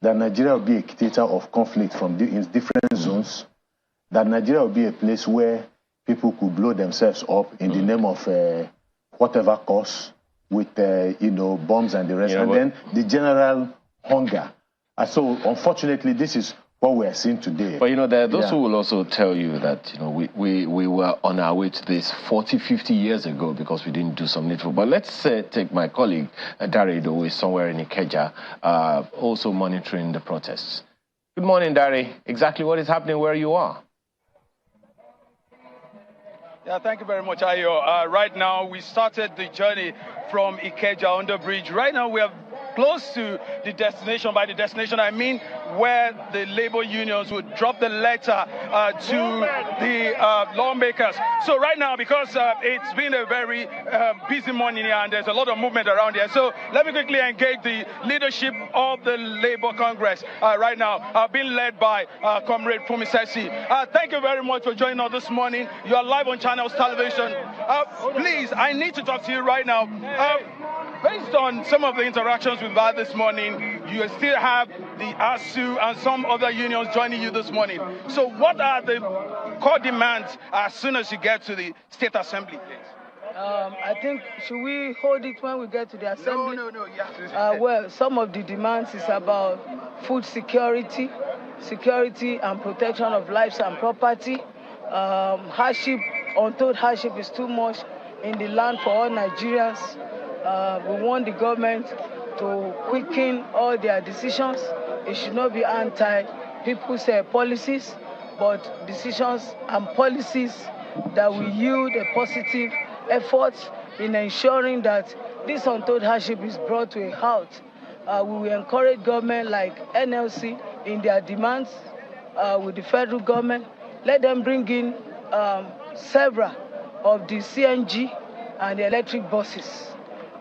that Nigeria will be a theater of conflict in different zones, that Nigeria will be a place where people could blow themselves up in the name of whatever cause, with you know, bombs and the rest, and then the general hunger. And so, unfortunately, this is what we are seeing today. But you know, there are those who will also tell you that, you know, we were on our way to this 40, 50 years ago because we didn't do some needful. But let's take my colleague, Akeredolu, who is somewhere in Ikeja, also monitoring the protests. Good morning, Dari. Exactly what is happening where you are? Yeah, thank you very much, Ayo. Right now, we started the journey from Ikeja under bridge. Right now, we are close to the destination. By the destination, I mean where the labor unions would drop the letter to the lawmakers. So right now, because it's been a very busy morning here and there's a lot of movement around here, so let me quickly engage the leadership of the Labour Congress right now, being led by Comrade Fumisesi. Thank you very much for joining us this morning. You are live on Channels Television. Please, I need to talk to you right now. Based on some of the interactions we've had this morning, you still have the ASU and some other unions joining you this morning. So what are the core demands as soon as you get to the State Assembly, please? I think, should we hold it when we get to the Assembly? No, yeah. Well, some of the demands is about food security and protection of lives and property. Hardship, untold hardship is too much in the land for all Nigerians. We want the government to quicken all their decisions. It should not be anti-people's policies, but decisions and policies that will yield a positive effort in ensuring that this untold hardship is brought to a halt. We will encourage government like NLC in their demands with the federal government. Let them bring in several of the CNG and the electric buses,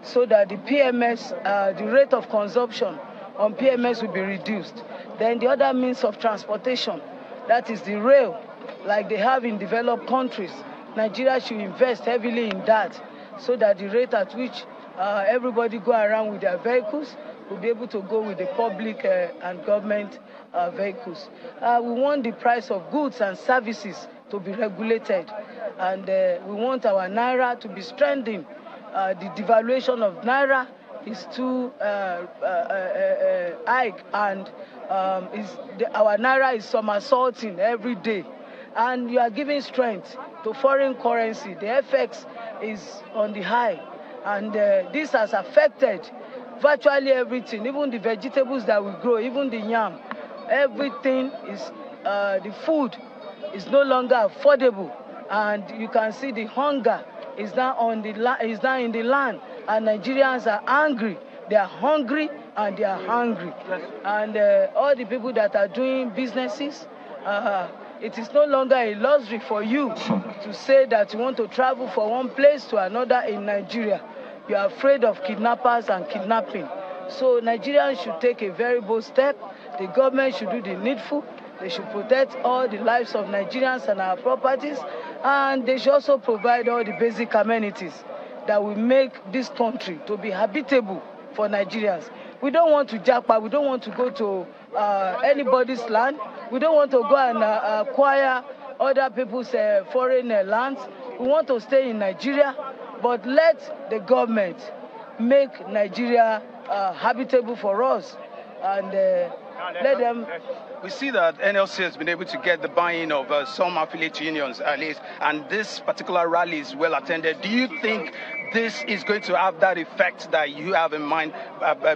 so that the PMS, the rate of consumption on PMS will be reduced. Then the other means of transportation, that is the rail, like they have in developed countries. Nigeria should invest heavily in that, so that the rate at which everybody go around with their vehicles will be able to go with the public and government vehicles. We want the price of goods and services to be regulated, and we want our Naira to be strengthened. The devaluation of Naira is too high, and our Naira is somersaulting every day. And you are giving strength to foreign currency. The FX is on the high, and this has affected virtually everything, even the vegetables that we grow, even the yam. Everything is, the food is no longer affordable, and you can see the hunger is now in the land, and Nigerians are angry. They are hungry and they are hungry. And all the people that are doing businesses, it is no longer a luxury for you to say that you want to travel from one place to another in Nigeria. You are afraid of kidnappers and kidnapping. So Nigerians should take a very bold step. The government should do the needful. They should protect all the lives of Nigerians and our properties. And they should also provide all the basic amenities that will make this country to be habitable for Nigerians. We don't want to jackpot. We don't want to go to anybody's land. We don't want to go and acquire other people's foreign lands. We want to stay in Nigeria, but let the government make Nigeria habitable for us. And Let them. We see that NLC has been able to get the buy-in of some affiliate unions, at least, and this particular rally is well attended. Do you think this is going to have that effect that you have in mind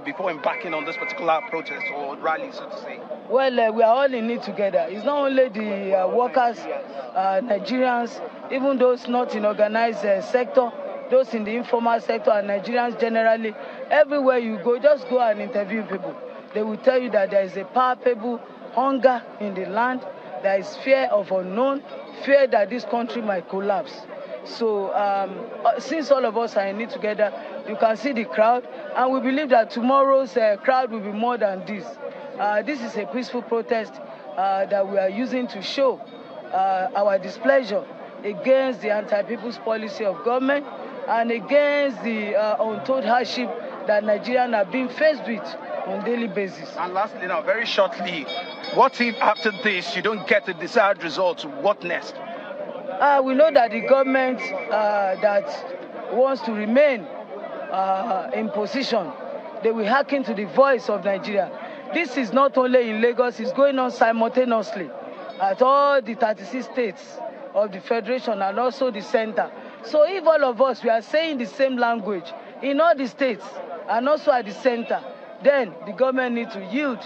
before embarking on this particular protest or rally, so to say? Well, we are all in it together. It's not only the workers, Nigerians, even those not in organized sector, those in the informal sector, and Nigerians generally. Everywhere you go, just go and interview people. They will tell you that there is a palpable hunger in the land. There is fear of unknown, fear that this country might collapse. So since all of us are in it together, you can see the crowd, and we believe that tomorrow's crowd will be more than this. This is a peaceful protest that we are using to show our displeasure against the anti-people's policy of government and against the untold hardship that Nigerians are being faced with on a daily basis. And lastly, now, very shortly, what if after this you don't get the desired results? What next? We know that the government that wants to remain in position, they will hearken to the voice of Nigeria. This is not only in Lagos, it's going on simultaneously at all the 36 states of the Federation and also the center. So if all of us, we are saying the same language in all the states and also at the center, then the government needs to yield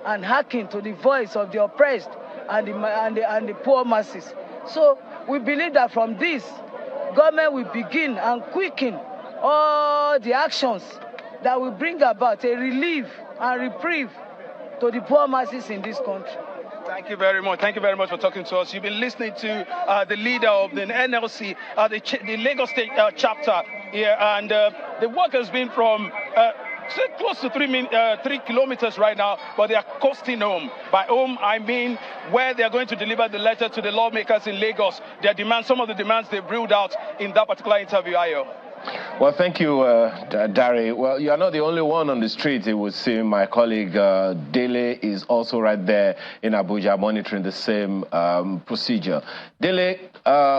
and hearken to the voice of the oppressed and the poor masses. So we believe that from this, government will begin and quicken all the actions that will bring about a relief and reprieve to the poor masses in this country. Thank you very much. Thank you very much for talking to us. You've been listening to the leader of the NLC, the Lagos State chapter here, and the work has been from close to 3 kilometers right now, but they are coasting home. By home, I mean where they are going to deliver the letter to the lawmakers in Lagos. Their demands, some of the demands they brewed out in that particular interview, Ayo. Well, thank you, Dari. Well, you are not the only one on the street, it would seem. My colleague Dele is also right there in Abuja monitoring the same procedure. Dele,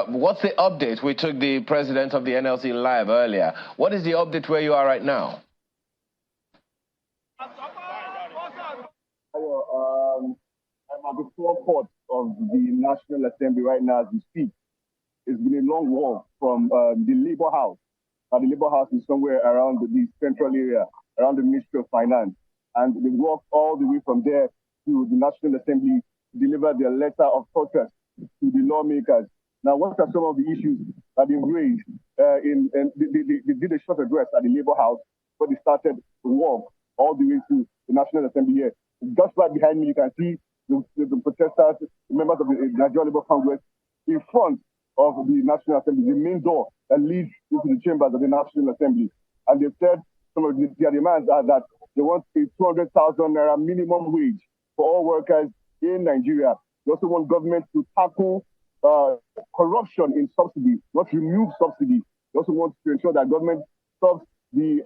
what's the update? We took the president of the NLC live earlier. What is the update where you are right now? I'm at the forecourt of the National Assembly right now as we speak. It's been a long walk from the Labour House. The Labour House is somewhere around the central area, around the Ministry of Finance. And they walked all the way from there to the National Assembly to deliver their letter of protest to the lawmakers. Now, what are some of the issues that they raised? They did a short address at the Labour House, but they started to walk all the way to the National Assembly here. Just right behind me, you can see the protesters, the members of the Nigerian Labour Congress, in front of the National Assembly, the main door that leads into the chambers of the National Assembly. And they've said some of their demands are that they want a 200,000 naira minimum wage for all workers in Nigeria. They also want government to tackle corruption in subsidy, not remove subsidy. They also want to ensure that government stops the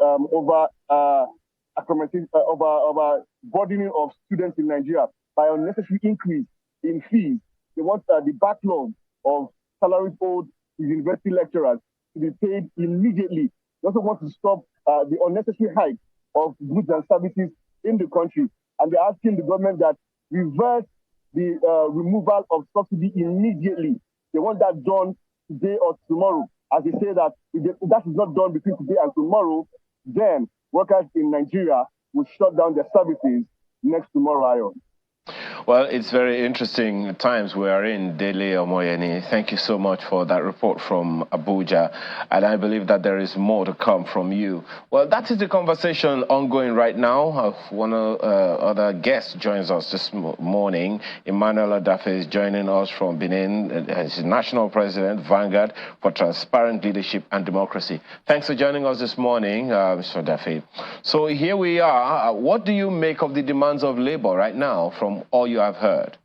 burdening of students in Nigeria by unnecessary increase in fees. They want the backlog of salaries owed to university lecturers to be paid immediately. They also want to stop the unnecessary hike of goods and services in the country. And they're asking the government that reverse the removal of subsidy immediately. They want that done today or tomorrow. As they say that if that is not done between today and tomorrow, then workers in Nigeria will shut down their services next tomorrow. Well, it's very interesting times we are in, Dele Omoyeni. Thank you so much for that report from Abuja, and I believe that there is more to come from you. Well, that is the conversation ongoing right now. One other guest joins us this morning. Emmanuel Adafe is joining us from Benin as National President, Vanguard for Transparent Leadership and Democracy. Thanks for joining us this morning, Mr. Adafe. So here we are. What do you make of the demands of labor right now from all you have heard?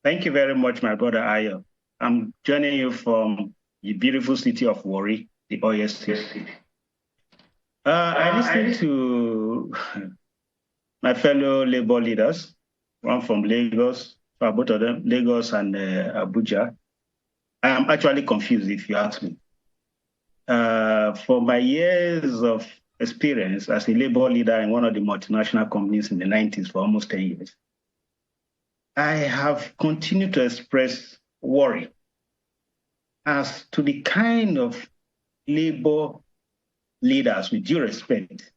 Thank you very much, my brother Ayo. I'm joining you from the beautiful city of Warri, the Oyo State. I listened to my fellow labor leaders, one from Lagos, both of them, Lagos and Abuja. I am actually confused, if you ask me. For my years of experience as a labor leader in one of the multinational companies in the 90s for almost 10 years, I have continued to express worry as to the kind of labor leaders, with due respect,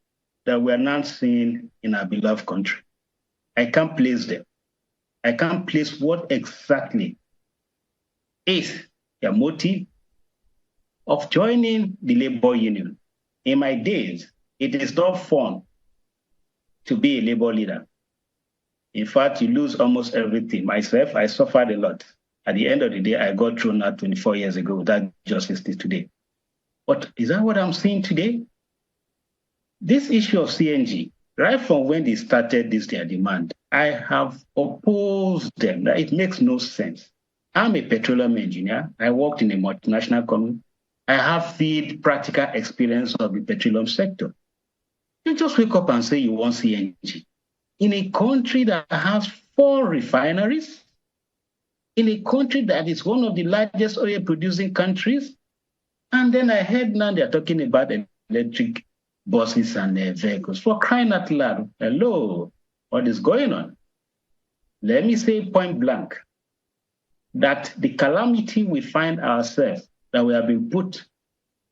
that we are now seeing in our beloved country. I can't place them. I can't place what exactly is their motive of joining the labor union. In my days, it is not fun to be a labor leader. In fact, you lose almost everything. Myself, I suffered a lot. At the end of the day, I got thrown out 24 years ago without justice today. But is that what I'm seeing today? This issue of CNG, right from when they started this their demand, I have opposed them. That it makes no sense. I'm a petroleum engineer. I worked in a multinational company. I have field practical experience of the petroleum sector. You just wake up and say you want CNG. In a country that has 4 refineries, in a country that is one of the largest oil producing countries, and then I heard now they're talking about electric buses and vehicles. For crying out loud, hello, what is going on? Let me say point blank that the calamity we find ourselves, that we have been put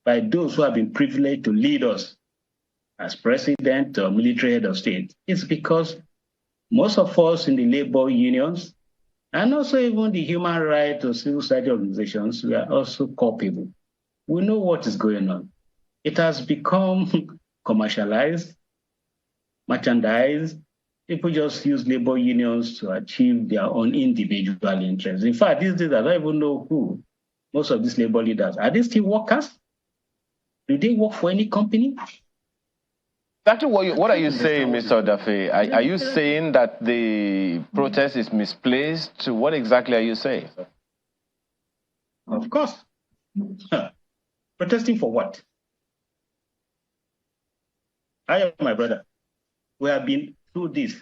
by those who have been privileged to lead us as president or military head of state, is because most of us in the labor unions, and also even the human rights or civil society organizations, we are also culpable. We know what is going on. It has become commercialized, merchandised. People just use labor unions to achieve their own individual interests. In fact, these days, I don't even know who most of these labor leaders are. They still workers? Do they work for any company? Exactly what are you saying, Mr. Odafe? Are you saying that the protest is misplaced? What exactly are you saying? Of course. Protesting for what? I am my brother. We have been through this.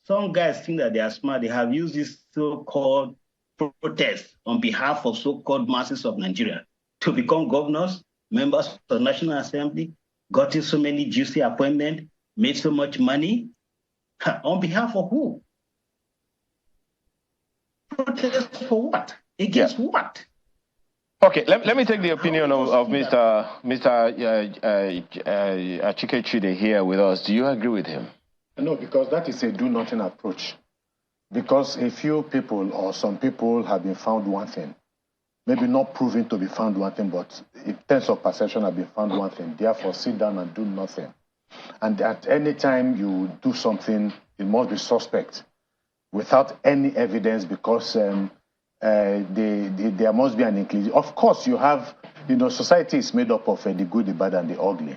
Some guys think that they are smart. They have used this so-called protest on behalf of so-called masses of Nigeria to become governors, members of the National Assembly, gotten so many juicy appointments, made so much money. On behalf of who? Protest for what? Against what? Okay, let me take the opinion of Mr. Chikechide here with us. Do you agree with him? No, because that is a do-nothing approach. Because a few people or some people have been found one thing, maybe not proven to be found one thing, but in terms of perception have been found one thing. Therefore, sit down and do nothing. And at any time you do something, it must be suspect without any evidence, because there must be an inclusion. Of course, you have, society is made up of the good, the bad, and the ugly.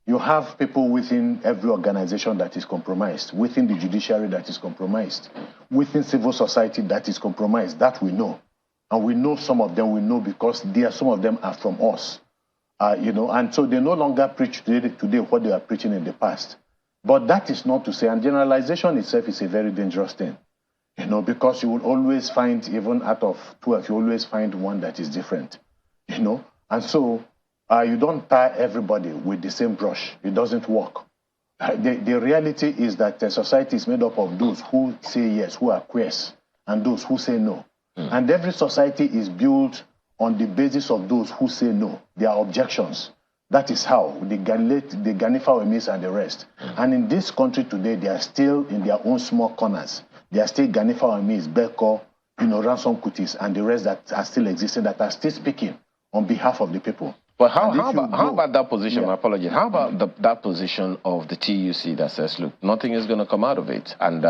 You have people within every organization that is compromised, within the judiciary that is compromised, within civil society that is compromised. That we know. And we know some of them, we know because some of them are from us. And so they no longer preach today what they are preaching in the past. But that is not to say, and generalization itself is a very dangerous thing. Because you will always find, even out of 12, you always find one that is different. And so you don't tie everybody with the same brush. It doesn't work. The reality is that the society is made up of those who say yes, who acquiesce, and those who say no. And every society is built on the basis of those who say no, their objections. That is how the Ganifa Emis and the rest. And in this country today, they are still in their own small corners. They are still Ganifa Emis, Beko, Ransom Kutis, and the rest that are still existing, that are still speaking on behalf of the people. But how about that position, my apologies, how about that position of the TUC that says, look, nothing is going to come out of it, and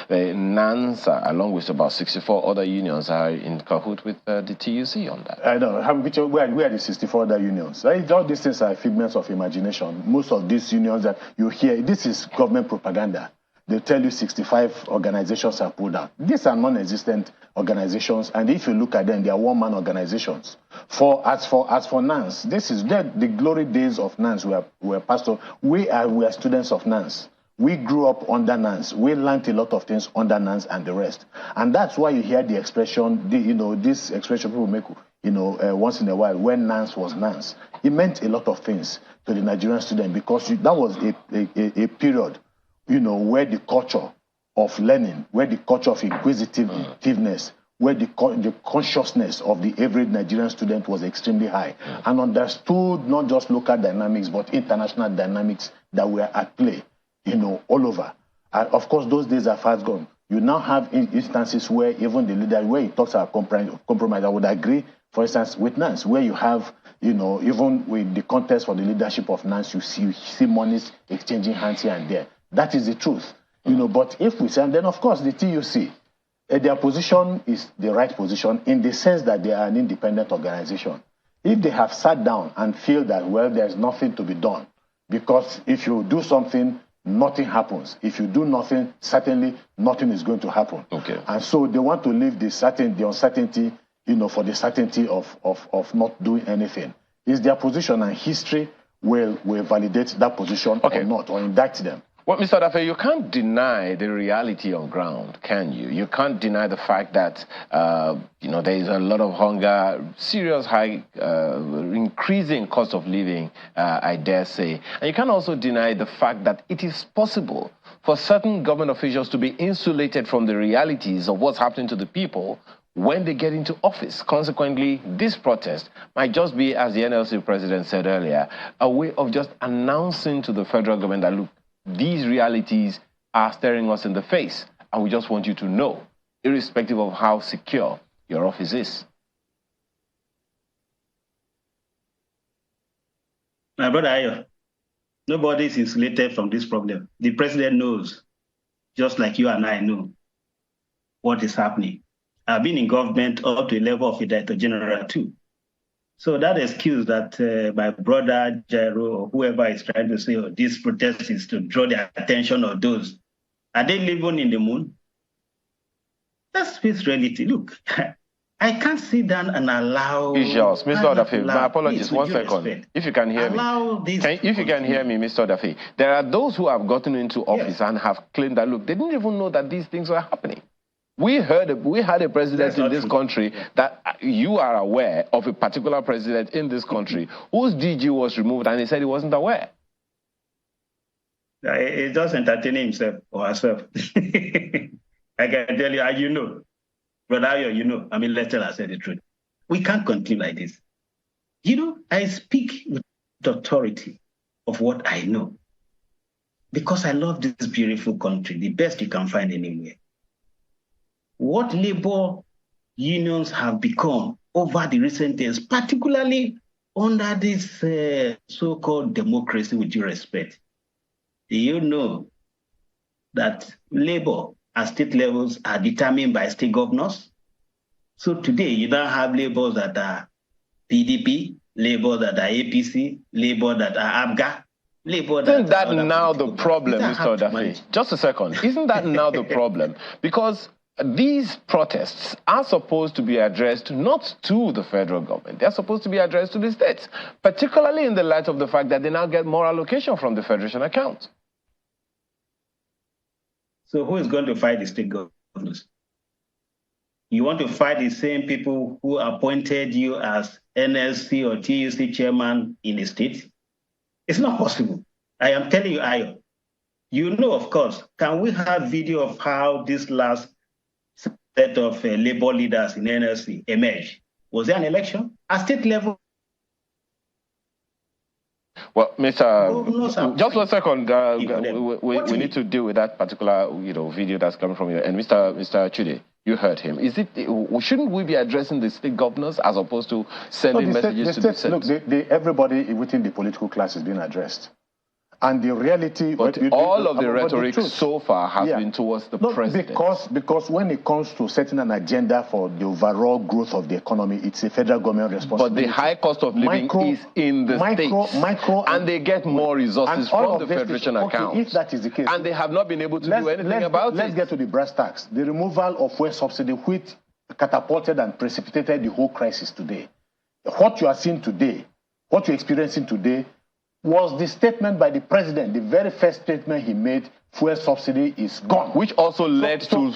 NANS, along with about 64 other unions, are in cahoot with the TUC on that? I don't know. Where are the 64 other unions? All these things are figments of imagination. Most of these unions that you hear, this is government propaganda. They tell you 65 organizations are pulled out. These are non-existent organizations, and if you look at them, they are one-man organizations. As for NANS, this is the glory days of NANS. We are past. We are students of NANS. We grew up under NANS. We learned a lot of things under NANS and the rest. And that's why you hear the expression, this expression people make, once in a while, when NANS was NANS. It meant a lot of things to the Nigerian student because that was a period, where the culture of learning, where the culture of inquisitiveness, where the consciousness of the average Nigerian student was extremely high and understood not just local dynamics, but international dynamics that were at play. All over. And of course, those days are fast gone. You now have instances where even the leader, where he talks about compromise, I would agree, for instance, with NANS, where you have, even with the contest for the leadership of NANS, you see monies exchanging hands here and there. That is the truth. But if we say, and then of course the TUC, their position is the right position in the sense that they are an independent organization. If they have sat down and feel that, well, there's nothing to be done, because if you do something, nothing happens. If you do nothing, certainly nothing is going to happen. Okay. And so they want to leave the uncertainty, for the certainty of not doing anything. It's their position, and history will validate that position or not, or indict them. Well, Mr. Dafe, you can't deny the reality on ground, can you? You can't deny the fact that, there is a lot of hunger, serious high, increasing cost of living, I dare say. And you can't also deny the fact that it is possible for certain government officials to be insulated from the realities of what's happening to the people when they get into office. Consequently, this protest might just be, as the NLC president said earlier, a way of just announcing to the federal government that, look, these realities are staring us in the face, and we just want you to know, irrespective of how secure your office is. My brother Ayo, nobody is insulated from this problem. The president knows, just like you and I know, what is happening. I've been in government up to a level of a director general too. So that excuse that my brother Jairo or whoever is trying to say, oh, this protest is to draw the attention of those, are they living in the moon? Let's face reality. Look, I can't sit down and allow... Mr. Dafe, my apologies, 1 second. Respect. If you can hear me. If you can hear me, Mr. Dafe, there are those who have gotten into office and have claimed that, look, they didn't even know that these things were happening. We had a president in this country that you are aware of, a particular president in this country whose DG was removed, and he said he wasn't aware. He's just entertaining himself or herself. I can tell you, brother, let's tell ourselves the truth. We can't continue like this. I speak with authority of what I know because I love this beautiful country, the best you can find anywhere. What labor unions have become over the recent years, particularly under this so-called democracy, with due respect. Do you know that labor at state levels are determined by state governors? So today, you don't have labors that are PDP, labor that are APC, labor that are ABGA, labor that... Isn't that now the problem, Mr. Dafe? Just a second. Isn't that now the problem? Because these protests are supposed to be addressed not to the federal government. They're supposed to be addressed to the states, particularly in the light of the fact that they now get more allocation from the federation account. So who is going to fight the state governors? You want to fight the same people who appointed you as NLC or TUC chairman in the state? It's not possible. I am telling you, Ayo. You know, of course, can we have video of how this last set of labor leaders in NLC emerged? Was there an election at state level? Well, Mr. Just 1 second. We need to deal with that particular, video that's coming from you. And Mr. Chude, you heard him. Shouldn't we be addressing the state governors as opposed to sending messages to the states? Look, everybody within the political class is being addressed. And the reality... But all of the rhetoric so far has been towards the president. Because when it comes to setting an agenda for the overall growth of the economy, it's a federal government responsibility. But the high cost of living is in the states. And they get more resources from the federation account. If that is the case... And they have not been able to do anything about it. Let's get to the brass tacks. The removal of fuel subsidy, which catapulted and precipitated the whole crisis today. What you are seeing today, what you're experiencing today, was the statement by the president, the very first statement he made, fuel subsidy is gone. Which also led to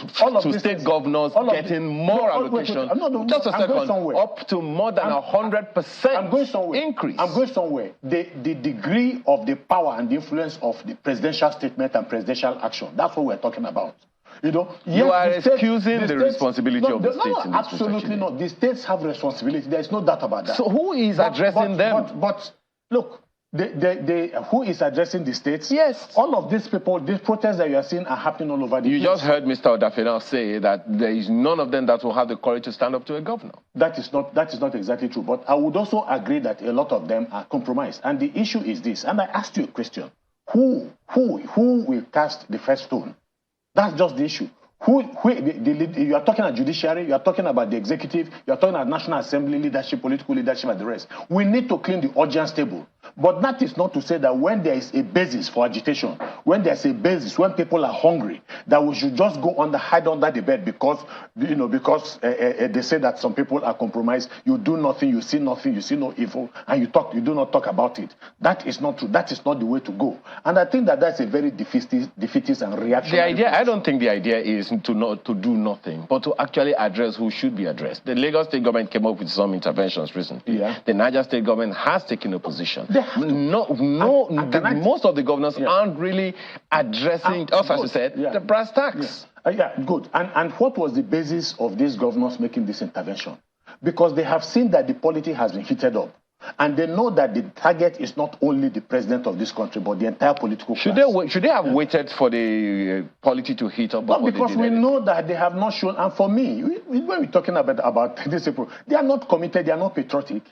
state governors getting more allocation. Just a second, up to more than 100% increase. I'm going somewhere. The degree of the power and the influence of the presidential statement and presidential action, that's what we're talking about. You know, you are excusing the responsibility of the states. No, absolutely not. The states have responsibility. There's no doubt about that. So who is addressing them? But look, who is addressing the states? Yes. All of these people, these protests that you are seeing are happening all over the place. You just heard Mr. Odafina say that there is none of them that will have the courage to stand up to a governor. That is not exactly true. But I would also agree that a lot of them are compromised. And the issue is this, and I asked you a question. Who will cast the first stone? That's just the issue. You are talking about judiciary, you are talking about the executive, you are talking about National Assembly leadership, political leadership, and the rest. We need to clean the audience table. But that is not to say that when there is a basis for agitation, when there's a basis, when people are hungry, that we should just go hide under the bed because they say that some people are compromised. You do nothing, you see nothing, you see no evil, and you do not talk about it. That is not true. That is not the way to go. And I think that that's a very defeatist and reactionary. I don't think the idea is to do nothing, but to actually address who should be addressed. The Lagos State government came up with some interventions recently. Yeah. The Niger State government has taken a position. Most of the governors aren't really addressing, as you said, the brass tacks. Good. And what was the basis of these governors making this intervention? Because they have seen that the polity has been heated up. And they know that the target is not only the president of this country, but the entire political class. Should they have waited for the polity to heat up? But because we know that they have not shown, and for me, when we're talking about these people, they are not committed, they are not patriotic.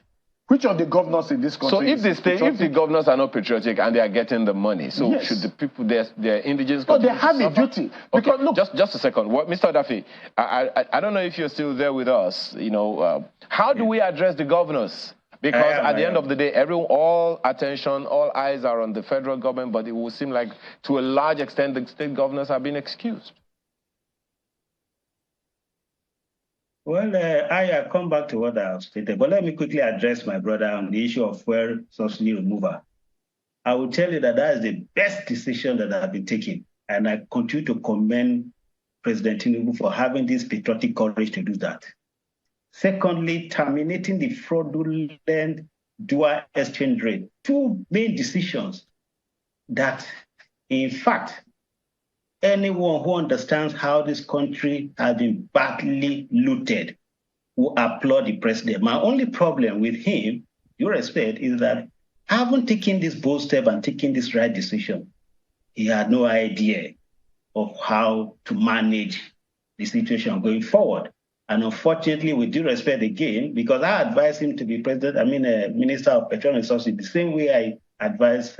Which of the governors in this country if the governors are not patriotic and they are getting the money, so should the people, their indigenous... No, they have a duty. Because look, just a second. Mr. Daffy, I don't know if you're still there with us. You know, how do we address the governors? Because at the end of the day, all attention, all eyes are on the federal government, but it will seem like, to a large extent, the state governors are being excused. Well, I come back to what I have stated, but let me quickly address my brother on the issue of fuel subsidy removal. I will tell you that is the best decision that has been taken, and I continue to commend President Tinubu for having this patriotic courage to do that. Secondly, terminating the fraudulent dual exchange rate. Two main decisions that, in fact, anyone who understands how this country has been badly looted will applaud the president. My only problem with him, due respect, is that having taken this bold step and taking this right decision, he had no idea of how to manage the situation going forward. And unfortunately, with due respect again, because I advised him to be Minister of Petroleum Resources, the same way I advised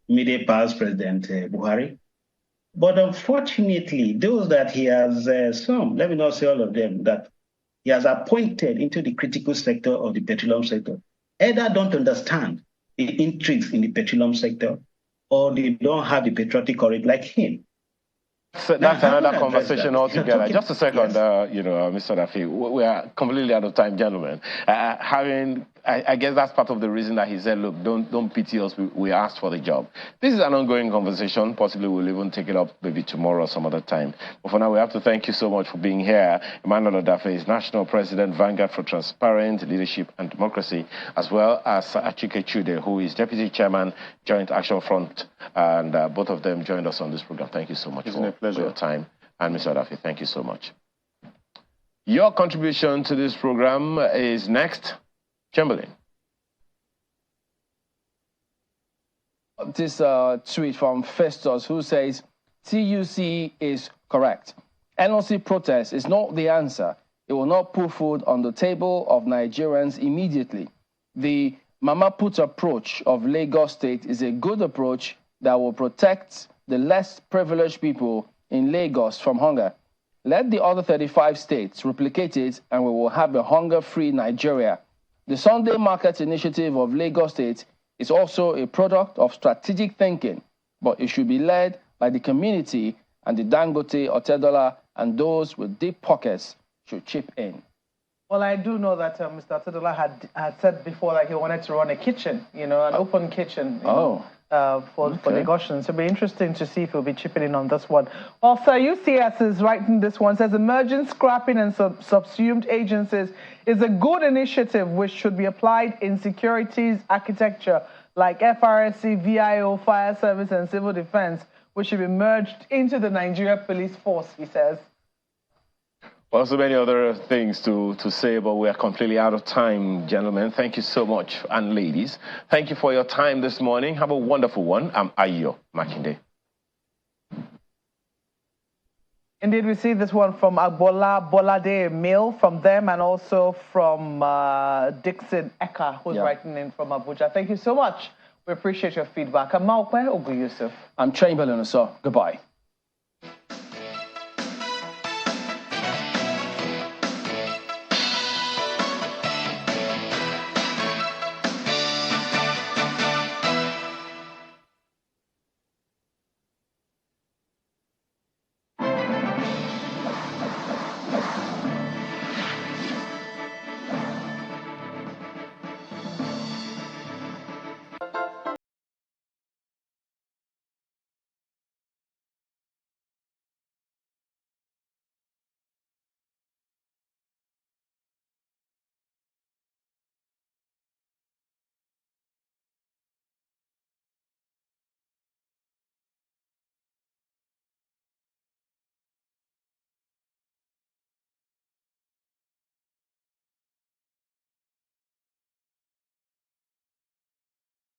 immediate past President Buhari. But unfortunately, those that he has, let me not say all of them, that he has appointed into the critical sector of the petroleum sector, either don't understand the intrigues in the petroleum sector, or they don't have the patriotic courage like him. So that's another conversation altogether. Just a second, Mr. Daffy. We are completely out of time, gentlemen. I guess that's part of the reason that he said, look, don't pity us, we asked for the job. This is an ongoing conversation. Possibly we'll even take it up maybe tomorrow or some other time. But for now, we have to thank you so much for being here. Emmanuel Odafe is National President, Vanguard for Transparent Leadership and Democracy, as well as Achike Chude, who is Deputy Chairman, Joint Action Front. And both of them joined us on this program. Thank you so much for your time. And Mr. Odafe, thank you so much. Your contribution to this program is next. Chamberlain. This tweet from Festus, who says, TUC is correct. NLC protest is not the answer. It will not put food on the table of Nigerians immediately. The Mama Put approach of Lagos State is a good approach that will protect the less privileged people in Lagos from hunger. Let the other 35 states replicate it, and we will have a hunger-free Nigeria. The Sunday Market Initiative of Lagos State is also a product of strategic thinking, but it should be led by the community, and the Dangote, Otedola, and those with deep pockets should chip in. Well, I do know that Mr. Akeredolu had said before that he wanted to run a kitchen, an open kitchen. For Lagosians. So it'll be interesting to see if he'll be chipping in on this one. Also, UCS is writing this one, says emerging scrapping and subsumed agencies is a good initiative which should be applied in securities architecture like FRSC, VIO, Fire Service, and Civil Defense, which should be merged into the Nigeria Police Force, he says. Well, so many other things to say, but we are completely out of time, gentlemen. Thank you so much, and ladies. Thank you for your time this morning. Have a wonderful one. I'm Ayo Makinde. Indeed, we see this one from Agbola Bolade, mail from them, and also from Dixon Eka, who's writing in from Abuja. Thank you so much. We appreciate your feedback. I'm Maukwe Ogu Yusuf. I'm Chamberlain, sir. Goodbye.